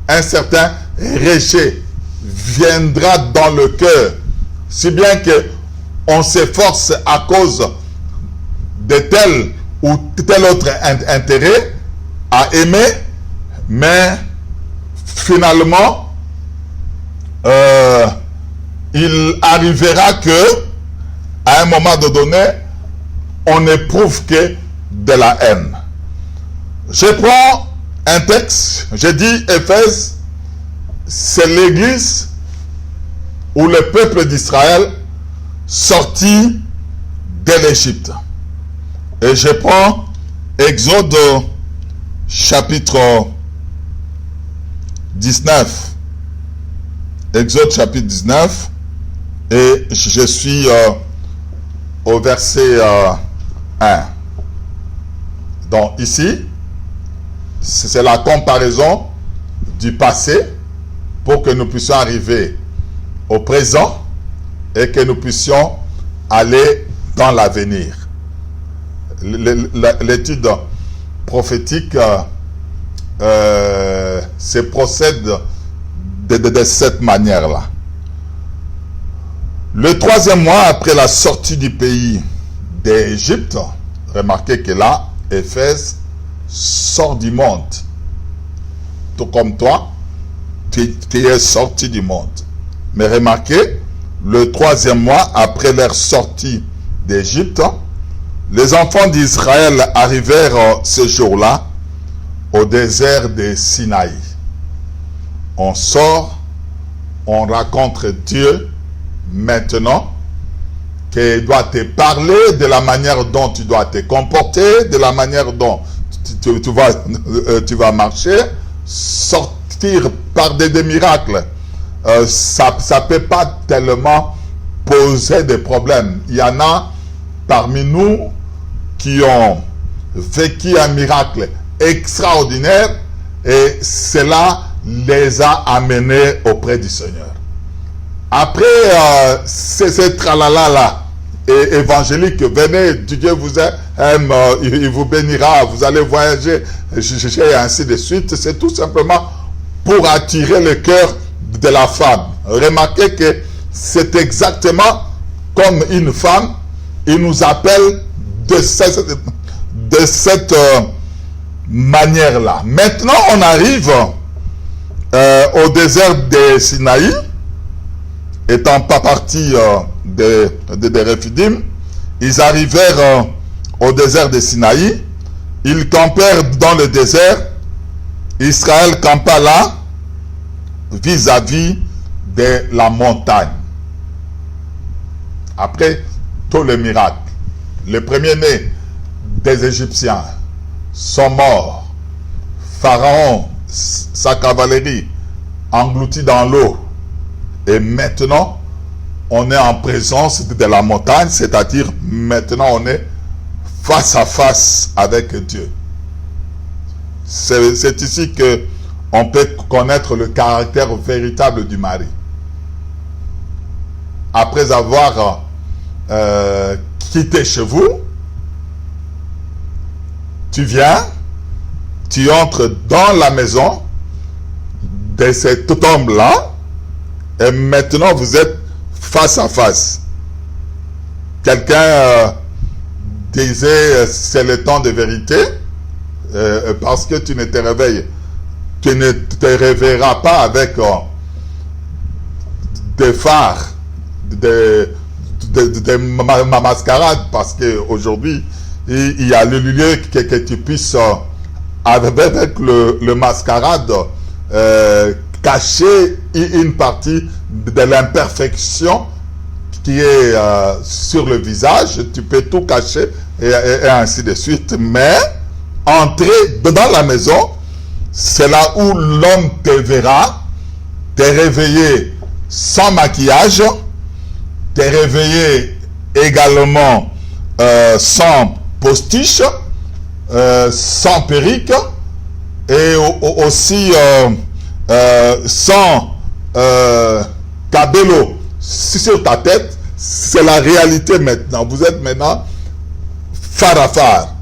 un certain rejet viendra dans le cœur, si bien que on s'efforce à cause de tel ou tel autre intérêt à aimer, mais finalement il arrivera que à un moment donné on n'éprouve que de la haine. Je prends un texte, je dis Éphèse, c'est l'église où le peuple d'Israël sortit de l'Égypte. Et je prends Exode chapitre 19. Exode chapitre 19. Et je suis au verset 1. Donc ici, c'est la comparaison du passé pour que nous puissions arriver au présent et que nous puissions aller dans l'avenir. L'étude prophétique se procède de cette manière-là. Le troisième mois après la sortie du pays d'Égypte, remarquez que là, Éphèse sort du monde. Tout comme toi, tu es sorti du monde. Mais remarquez, le troisième mois après leur sortie d'Égypte, les enfants d'Israël arrivèrent ce jour-là au désert de Sinaï. On sort, on rencontre Dieu maintenant, qu'il doit te parler de la manière dont tu dois te comporter, de la manière dont tu vas marcher, sortir par des miracles. Ça ne peut pas tellement poser des problèmes. Il y en a parmi nous qui ont vécu un miracle extraordinaire et cela les a amenés auprès du Seigneur. Après ce tralala-là évangélique, venez, Dieu vous aime, il vous bénira, vous allez voyager, et ainsi de suite. C'est tout simplement pour attirer le cœur de la femme. Remarquez que c'est exactement comme une femme, il nous appelle de cette manière-là. Maintenant, on arrive au désert de Sinaï, étant pas partis de Rephidim, ils arrivèrent au désert de Sinaï, ils campèrent dans le désert, Israël campa là, vis-à-vis de la montagne. Après tous les miracles, les premiers-nés des Égyptiens sont morts. Pharaon, sa cavalerie, engloutie dans l'eau. Et maintenant, on est en présence de la montagne, c'est-à-dire maintenant on est face à face avec Dieu. C'est ici que on peut connaître le caractère véritable du mari. Après avoir quitté chez vous, tu viens, tu entres dans la maison de cet homme-là, et maintenant vous êtes face à face. Quelqu'un disait c'est le temps de vérité, parce que tu ne te réveilles, tu ne te réveilleras pas avec des phares, de mascarade, parce qu'aujourd'hui il y a le lieu que tu puisses avec le mascarade cacher une partie de l'imperfection qui est sur le visage. Tu peux tout cacher et ainsi de suite, mais entrer dans la maison, c'est là où l'homme te verra, te réveiller sans maquillage, te réveiller également sans postiche, sans perruque, et aussi sans cabello sur ta tête. C'est la réalité maintenant. Vous êtes maintenant phare à phare,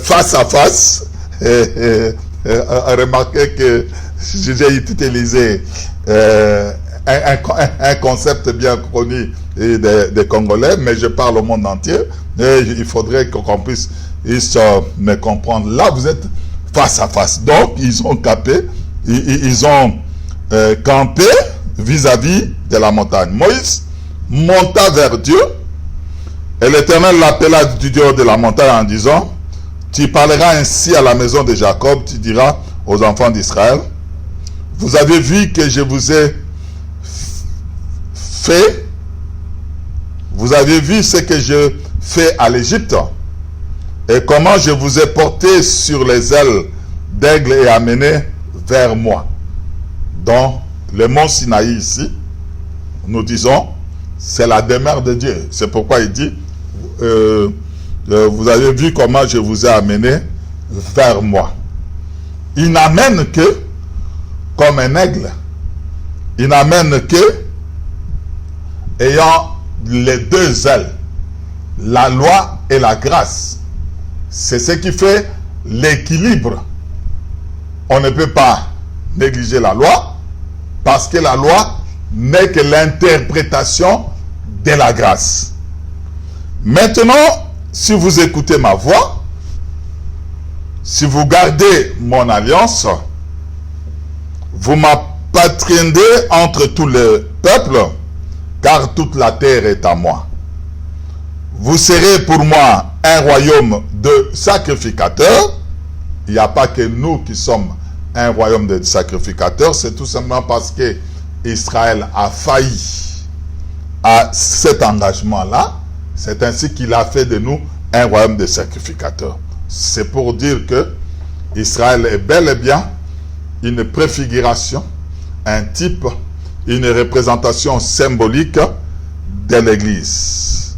face à face. Remarquez que j'ai utilisé un concept bien connu des Congolais, mais je parle au monde entier, et il faudrait qu'on puisse me comprendre. Là, vous êtes face à face. Donc, ils ont campé, ils ont campé vis-à-vis de la montagne. Moïse monta vers Dieu, et l'Éternel l'appela du Dieu de la montagne en disant: tu parleras ainsi à la maison de Jacob, tu diras aux enfants d'Israël: vous avez vu que je vous ai fait, vous avez vu ce que je fais à l'Égypte, et comment je vous ai porté sur les ailes d'aigle et amené vers moi. Donc, le mont Sinaï ici, nous disons, c'est la demeure de Dieu. C'est pourquoi il dit, vous avez vu comment je vous ai amené vers moi. Il n'amène que comme un aigle. Il n'amène que ayant les deux ailes, la loi et la grâce. C'est ce qui fait l'équilibre. On ne peut pas négliger la loi, parce que la loi n'est que l'interprétation de la grâce. Maintenant, si vous écoutez ma voix, si vous gardez mon alliance, vous m'appartiendrez entre tous les peuples, car toute la terre est à moi. Vous serez pour moi un royaume de sacrificateurs. Il n'y a pas que nous qui sommes un royaume de sacrificateurs, c'est tout simplement parce que Israël a failli à cet engagement-là. C'est ainsi qu'il a fait de nous un royaume de sacrificateurs. C'est pour dire que Israël est bel et bien une préfiguration, un type, une représentation symbolique de l'Église.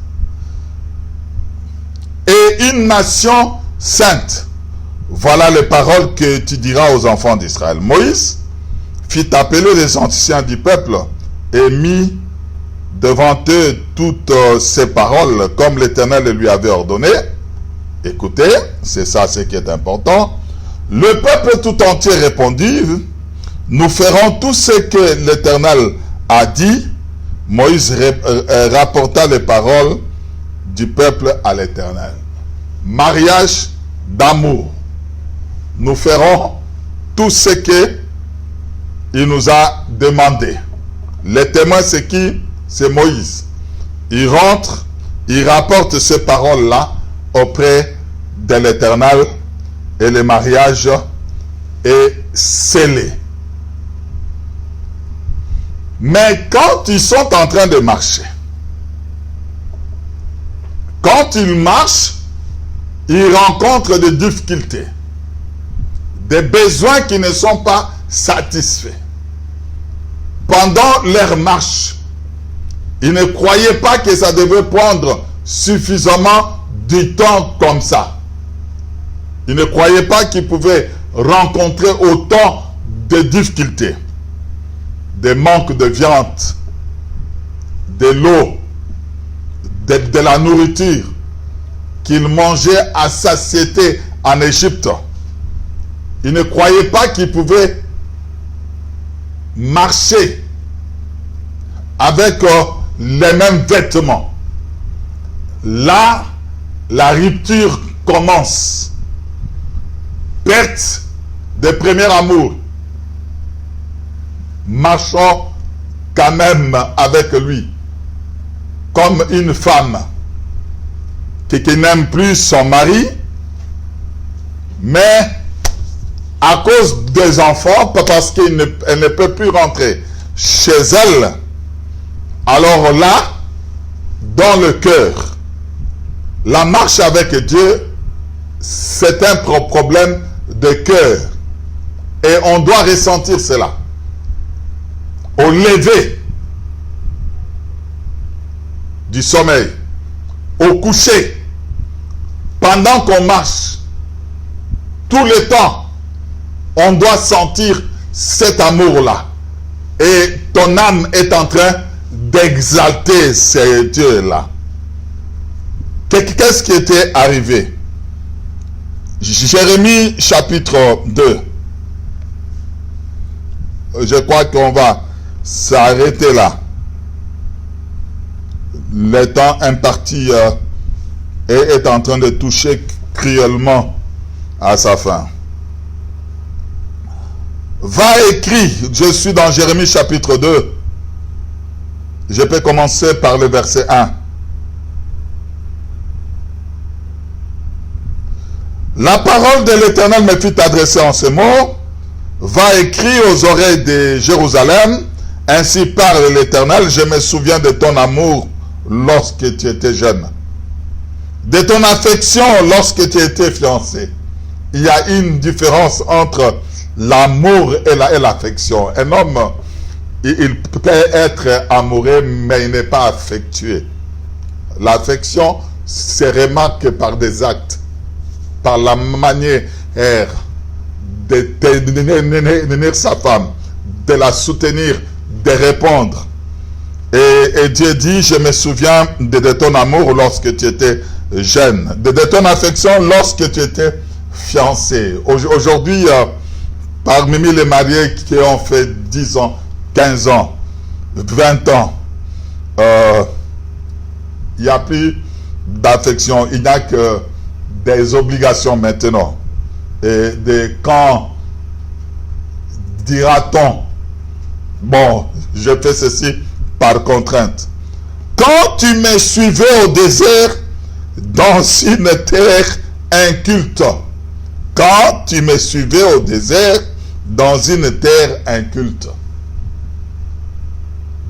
Et une nation sainte. Voilà les paroles que tu diras aux enfants d'Israël. Moïse fit appeler les anciens du peuple et mit devant eux toutes ces paroles comme l'Éternel lui avait ordonné. Écoutez, c'est ça ce qui est important. Le peuple tout entier répondit: nous ferons tout ce que l'Éternel a dit. Moïse rapporta les paroles du peuple à l'Éternel. Mariage d'amour. Nous ferons tout ce que il nous a demandé. Les témoins, c'est qui? C'est Moïse. Il rentre, il rapporte ces paroles-là auprès de l'Éternel et le mariage est scellé. Mais quand ils sont en train de marcher, quand ils marchent, ils rencontrent des difficultés, des besoins qui ne sont pas satisfaits. Pendant leur marche, ils ne croyaient pas que ça devait prendre suffisamment du temps comme ça. Ils ne croyaient pas qu'ils pouvaient rencontrer autant de difficultés, des manques de viande, de l'eau, de la nourriture qu'ils mangeaient à satiété en Égypte. Ils ne croyaient pas qu'ils pouvaient marcher avec les mêmes vêtements. Là, la rupture commence. Perte de premier amour. Marchons quand même avec lui. Comme une femme qui n'aime plus son mari, mais à cause des enfants, parce qu'elle ne peut plus rentrer chez elle, alors là, dans le cœur, la marche avec Dieu, c'est un problème de cœur. Et on doit ressentir cela. Au lever du sommeil, au coucher, pendant qu'on marche, tout le temps, on doit sentir cet amour-là. Et ton âme est en train d'exalter ces dieux-là. Qu'est-ce qui était arrivé? Jérémie chapitre 2. Je crois qu'on va s'arrêter là. Le temps imparti est en train de toucher cruellement à sa fin. Va écrit, je suis dans Jérémie chapitre 2. Je peux commencer par le verset 1. La parole de l'Éternel me fut adressée en ces mots. Va écrit aux oreilles de Jérusalem. Ainsi parle l'Éternel, je me souviens de ton amour lorsque tu étais jeune, de ton affection lorsque tu étais fiancé. Il y a une différence entre l'amour et l'affection. Un homme, il peut être amoureux, mais il n'est pas affectué. L'affection se remarque par des actes, par la manière de tenir sa femme, de la soutenir, de répondre. Et Dieu dit, je me souviens de ton amour lorsque tu étais jeune, de ton affection lorsque tu étais fiancé. Aujourd'hui, parmi les mariés qui ont fait 10 ans, 15 ans, 20 ans, il n'y a plus d'affection, il n'y a que des obligations maintenant. Et quand dira-t-on, bon, je fais ceci par contrainte. Quand tu me suivais au désert, dans une terre inculte. Quand tu me suivais au désert, dans une terre inculte.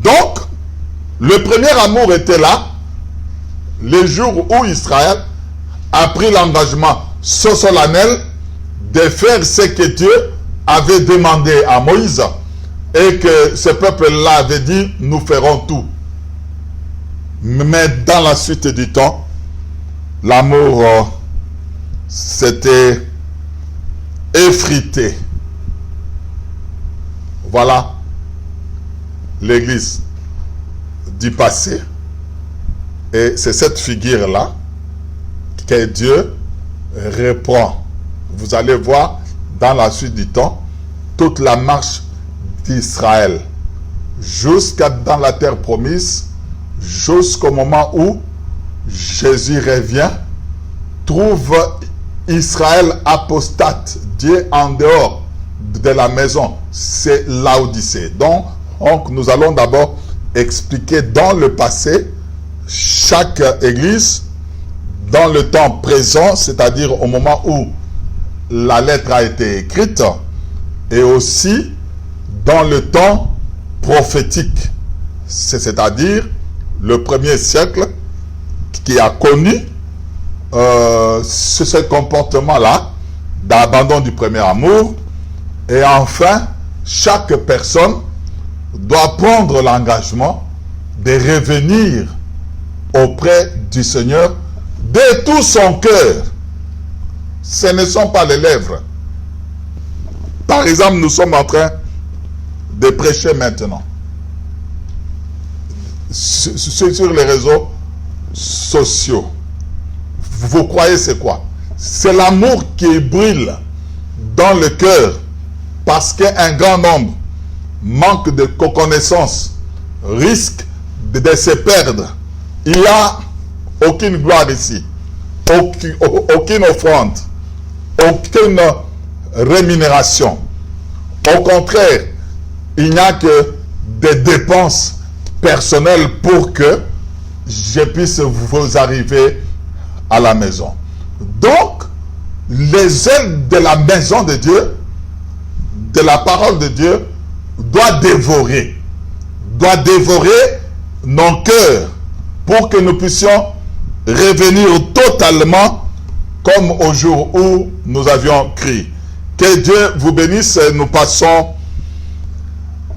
Donc, le premier amour était là, le jour où Israël a pris l'engagement solennel de faire ce que Dieu avait demandé à Moïse et que ce peuple-là avait dit, nous ferons tout. Mais dans la suite du temps, l'amour s'était effrité. Voilà l'église du passé. Et c'est cette figure-là que Dieu reprend. Vous allez voir dans la suite du temps toute la marche d'Israël jusqu'à dans la terre promise, jusqu'au moment où Jésus revient, trouve Israël apostate, Dieu en dehors de la maison, c'est Laodicée. Donc, nous allons d'abord expliquer dans le passé chaque église, dans le temps présent, c'est-à-dire au moment où la lettre a été écrite, et aussi dans le temps prophétique, c'est-à-dire le premier siècle qui a connu ce comportement-là d'abandon du premier amour. Et enfin, chaque personne doit prendre l'engagement de revenir auprès du Seigneur de tout son cœur. Ce ne sont pas les lèvres. Par exemple, nous sommes en train de prêcher maintenant sur les réseaux sociaux. Vous croyez c'est quoi? C'est l'amour qui brûle dans le cœur parce qu'un grand nombre manque de connaissances, risque de se perdre. Il n'y a aucune gloire ici, aucune offrande, aucune rémunération. Au contraire, il n'y a que des dépenses personnelles pour que je puisse vous arriver à la maison. Donc, les ailes de la maison de Dieu, de la parole de Dieu, doivent dévorer nos cœurs pour que nous puissions revenir totalement comme au jour où nous avions crié. Que Dieu vous bénisse. Nous passons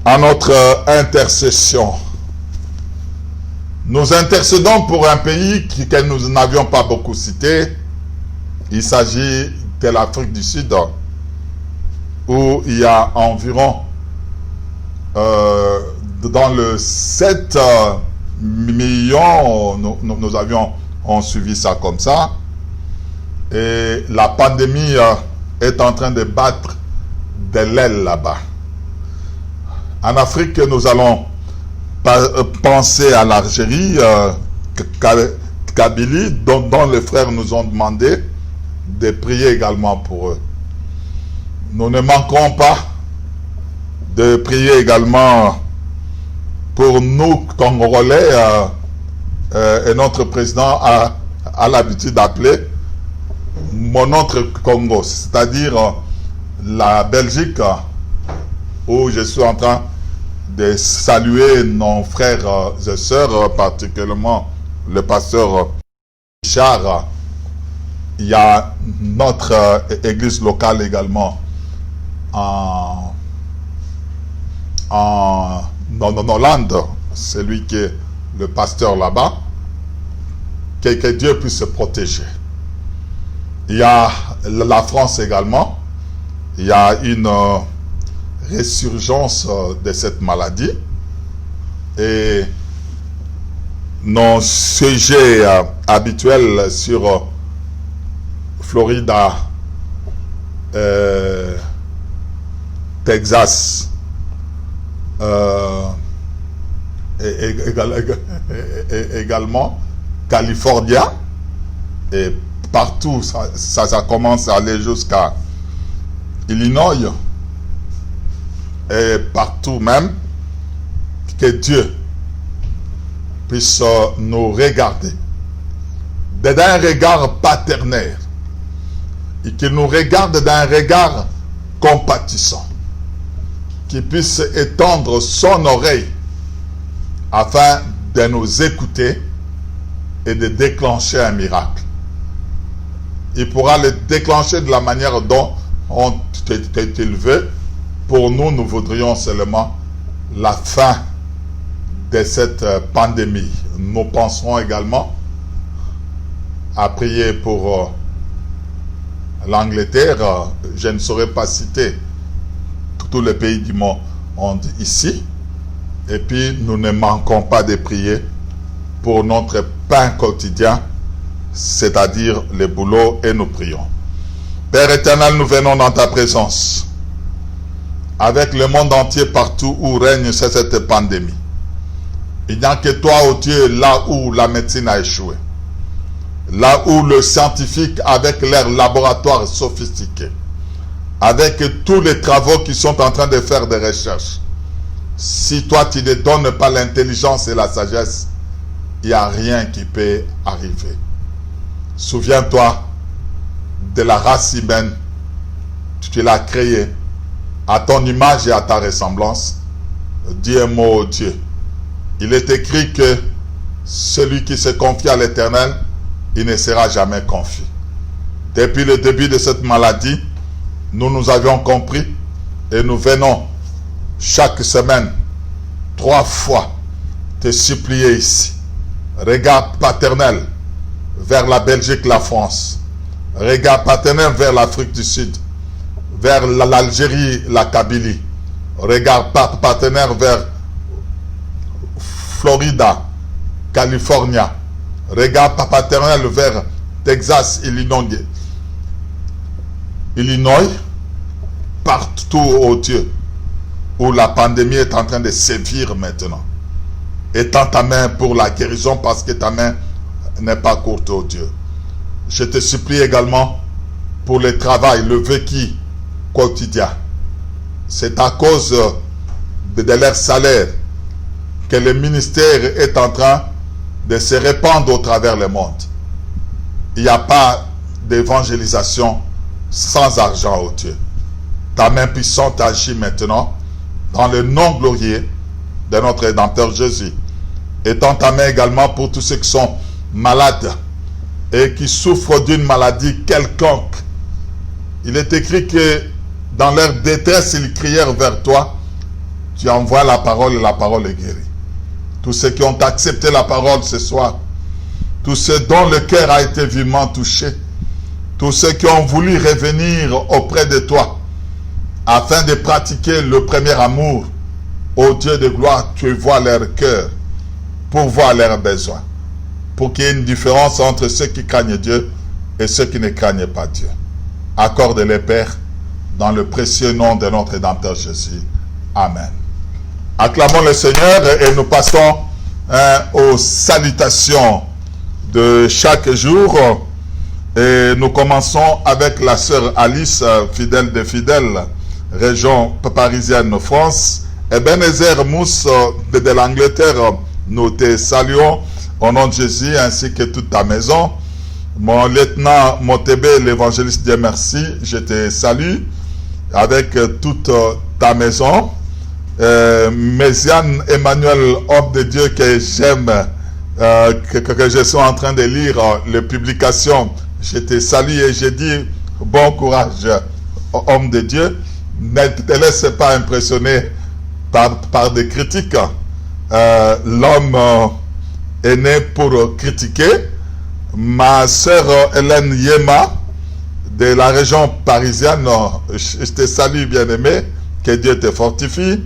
à notre intercession. Nous intercédons pour un pays que nous n'avions pas beaucoup cité. Il s'agit de l'Afrique du Sud, où il y a environ dans le 7 millions, nous avions suivi ça comme ça. Et la pandémie est en train de battre de l'aile là-bas. En Afrique, nous allons penser à l'Algérie, Kabylie, dont les frères nous ont demandé de prier également pour eux. Nous ne manquerons pas de prier également pour nous, Congolais, et notre président a l'habitude d'appeler mon autre Congo, c'est-à-dire la Belgique, où je suis en train de saluer nos frères et sœurs, particulièrement le pasteur Richard. Il y a notre église locale également en Hollande, celui qui est le pasteur là-bas, que Dieu puisse se protéger. Il y a la France également, il y a une résurgence de cette maladie et nos sujets habituels sur Florida, Texas, et également California, et partout ça commence à aller jusqu'à Illinois, et partout même, que Dieu puisse nous regarder d'un regard paternel et qu'il nous regarde d'un regard compatissant, qu'il puisse étendre son oreille afin de nous écouter et de déclencher un miracle. Il pourra le déclencher de la manière dont il veut. Pour nous, nous voudrions seulement la fin de cette pandémie. Nous penserons également à prier pour l'Angleterre. Je ne saurais pas citer tous les pays du monde ici. Et puis, nous ne manquons pas de prier pour notre pain quotidien, c'est-à-dire le boulot, et nous prions. Père éternel, nous venons dans ta présence, avec le monde entier partout où règne cette pandémie. Il n'y a que toi, ô Dieu, là où la médecine a échoué. Là où le scientifique, avec leurs laboratoires sophistiqués, avec tous les travaux qui sont en train de faire des recherches. Si toi tu ne donnes pas l'intelligence et la sagesse, il n'y a rien qui peut arriver. Souviens-toi de la race humaine. Tu l'as créée à ton image et à ta ressemblance. Dis un mot au Dieu. Il est écrit que celui qui se confie à l'Éternel, il ne sera jamais confus. Depuis le début de cette maladie, nous avions compris et nous venons chaque semaine 3 fois te supplier ici. Regard paternel vers la Belgique, la France. Regard paternel vers l'Afrique du Sud, vers l'Algérie, la Kabylie. Regard paternel vers Florida, California. Regard paternel vers Texas, Illinois, partout, oh Dieu, où la pandémie est en train de sévir maintenant. Étends ta main pour la guérison parce que ta main n'est pas courte, oh Dieu. Je te supplie également pour le travail, le vécu quotidien. C'est à cause de leur salaire que le ministère est en train de se répandre au travers le monde. Il n'y a pas d'évangélisation sans argent, oh Dieu. Ta main puissante agit maintenant dans le nom glorieux de notre Rédempteur Jésus. Étends ta main également pour tous ceux qui sont malades et qui souffrent d'une maladie quelconque. Il est écrit que dans leur détresse, ils crièrent vers toi. Tu envoies la parole et la parole est guérie. Tous ceux qui ont accepté la parole ce soir, tous ceux dont le cœur a été vivement touché, tous ceux qui ont voulu revenir auprès de toi afin de pratiquer le premier amour, ô Dieu de gloire, tu vois leur cœur pour voir leurs besoins, pour qu'il y ait une différence entre ceux qui craignent Dieu et ceux qui ne craignent pas Dieu. Accorde-les, Père, dans le précieux nom de notre Rédempteur Jésus. Amen. Acclamons le Seigneur et nous passons aux salutations de chaque jour. Et nous commençons avec la sœur Alice, fidèle de fidèles, région parisienne, France. Ebenezer Mousse de l'Angleterre, nous te saluons au nom de Jésus ainsi que toute ta maison. Mon lieutenant Motebe, l'évangéliste Dieu merci, je te salue avec toute ta maison. Méziane Emmanuel, homme de Dieu que j'aime, que je suis en train de lire les publications, je te salue et je dis bon courage, homme de Dieu. Ne te laisse pas impressionner par des critiques. L'homme est né pour critiquer. Ma sœur Hélène Yema de la région parisienne, je te salue bien-aimé, que Dieu te fortifie.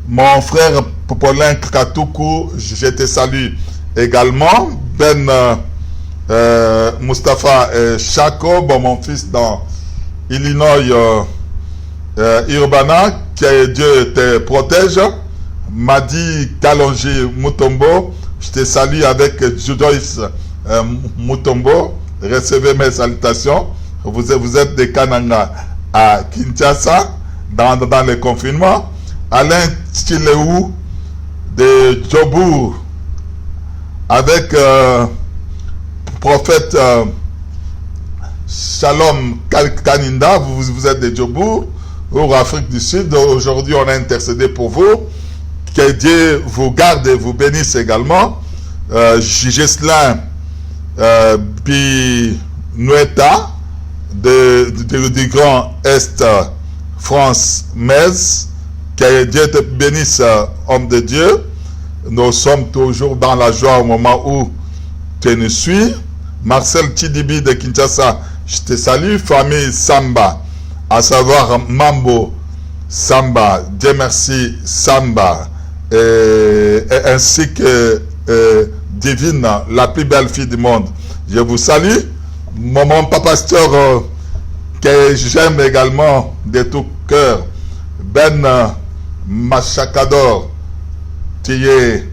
Mon frère Paulin Katoukou, je te salue également. Mustapha Chako, mon fils dans Illinois, Urbana, que Dieu te protège. Madi Kalonji Mutombo, je te salue avec Joyce Mutombo, recevez mes salutations. Vous êtes de Kananga à Kinshasa, dans le confinement. Alain Tchileou de Djobour, avec prophète Shalom Kaninda, vous êtes de Djobour, ou Afrique du Sud. Aujourd'hui, on a intercédé pour vous. Que Dieu vous garde et vous bénisse également. Gislin Pinueta du Grand Est France Metz. Que Dieu te bénisse, homme de Dieu. Nous sommes toujours dans la joie au moment où tu nous suis. Marcel Tidibi de Kinshasa, je te salue. Famille Samba, à savoir Mambo Samba, Dieu merci Samba, ainsi que Divine, la plus belle fille du monde. Je vous salue. Mon pasteur que j'aime également de tout cœur, Ben Machakador, qui est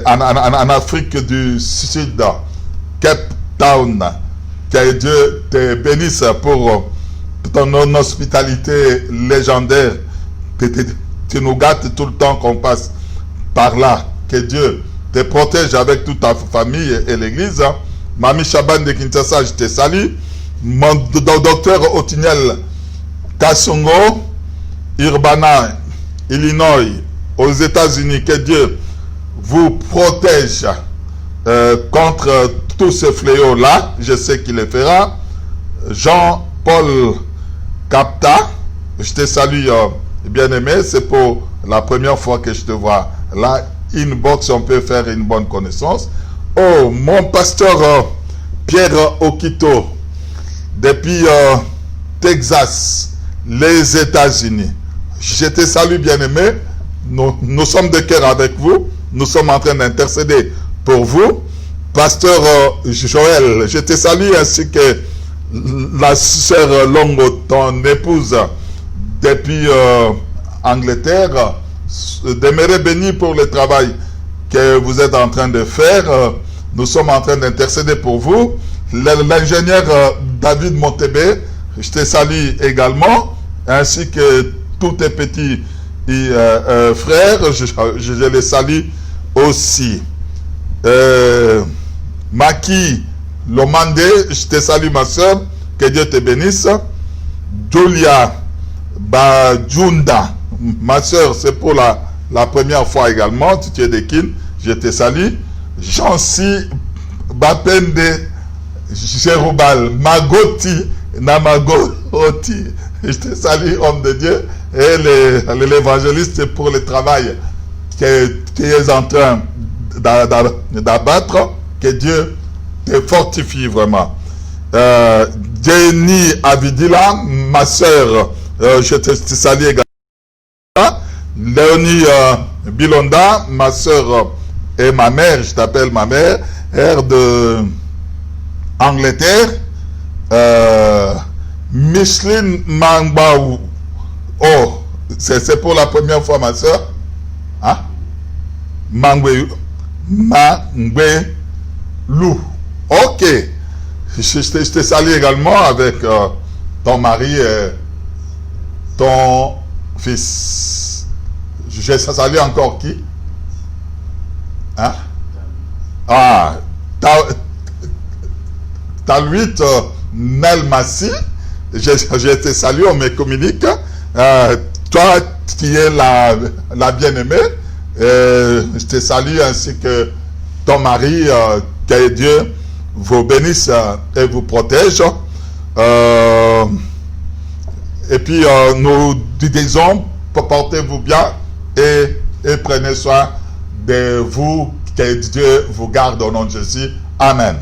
en Afrique du Sud, Cape Town. Que Dieu te bénisse pour ton hospitalité légendaire. Tu nous gâtes tout le temps qu'on passe par là. Que Dieu te protège avec toute ta famille et l'église. Mami Chaban de Kinshasa, je te salue. Mon docteur Otiniel Kassongo, Urbana, Illinois, aux États-Unis, que Dieu vous protège contre tout ce fléau-là. Je sais qu'il le fera. Jean-Paul Capta, je te salue, bien-aimé. C'est pour la première fois que je te vois là. Inbox, on peut faire une bonne connaissance. Oh, mon pasteur Pierre Okito, depuis Texas, les États-Unis. Je te salue, bien-aimé. Nous sommes de cœur avec vous. Nous sommes en train d'intercéder pour vous. Pasteur Joël, je te salue, ainsi que la sœur Longo, ton épouse, depuis Angleterre. Demeurez bénis pour le travail que vous êtes en train de faire. Nous sommes en train d'intercéder pour vous. L'ingénieur David Montébé, je te salue également, ainsi que tous tes petits frères, je les salue aussi. Maki Lomande, je te salue ma soeur, que Dieu te bénisse. Julia Bajunda, ma soeur, c'est pour la première fois également, tu es de Kin, je te salue. Jancy Bapende Jérobal, Magoti Namagoti, je te salue, homme de Dieu, et l'évangéliste pour le travail que tu es en train d'abattre, que Dieu te fortifie vraiment. Jenny Avidila, ma soeur, je te salue également. Léonie Bilonda, ma soeur et ma mère, je t'appelle ma mère, de Angleterre. Micheline Mangbaou, oh, c'est pour la première fois, ma soeur. Hein? Mangbaou. Lou. Ok. Je te salue également avec ton mari et ton fils. Je salue encore qui? Hein? Ah, Taluit Nel Massi. Je te salue, on me communique. Toi qui es la bien-aimée, je te salue, ainsi que ton mari, que Dieu vous bénisse et vous protège. Et puis nous disons, portez-vous bien et prenez soin de vous, que Dieu vous garde au nom de Jésus. Amen.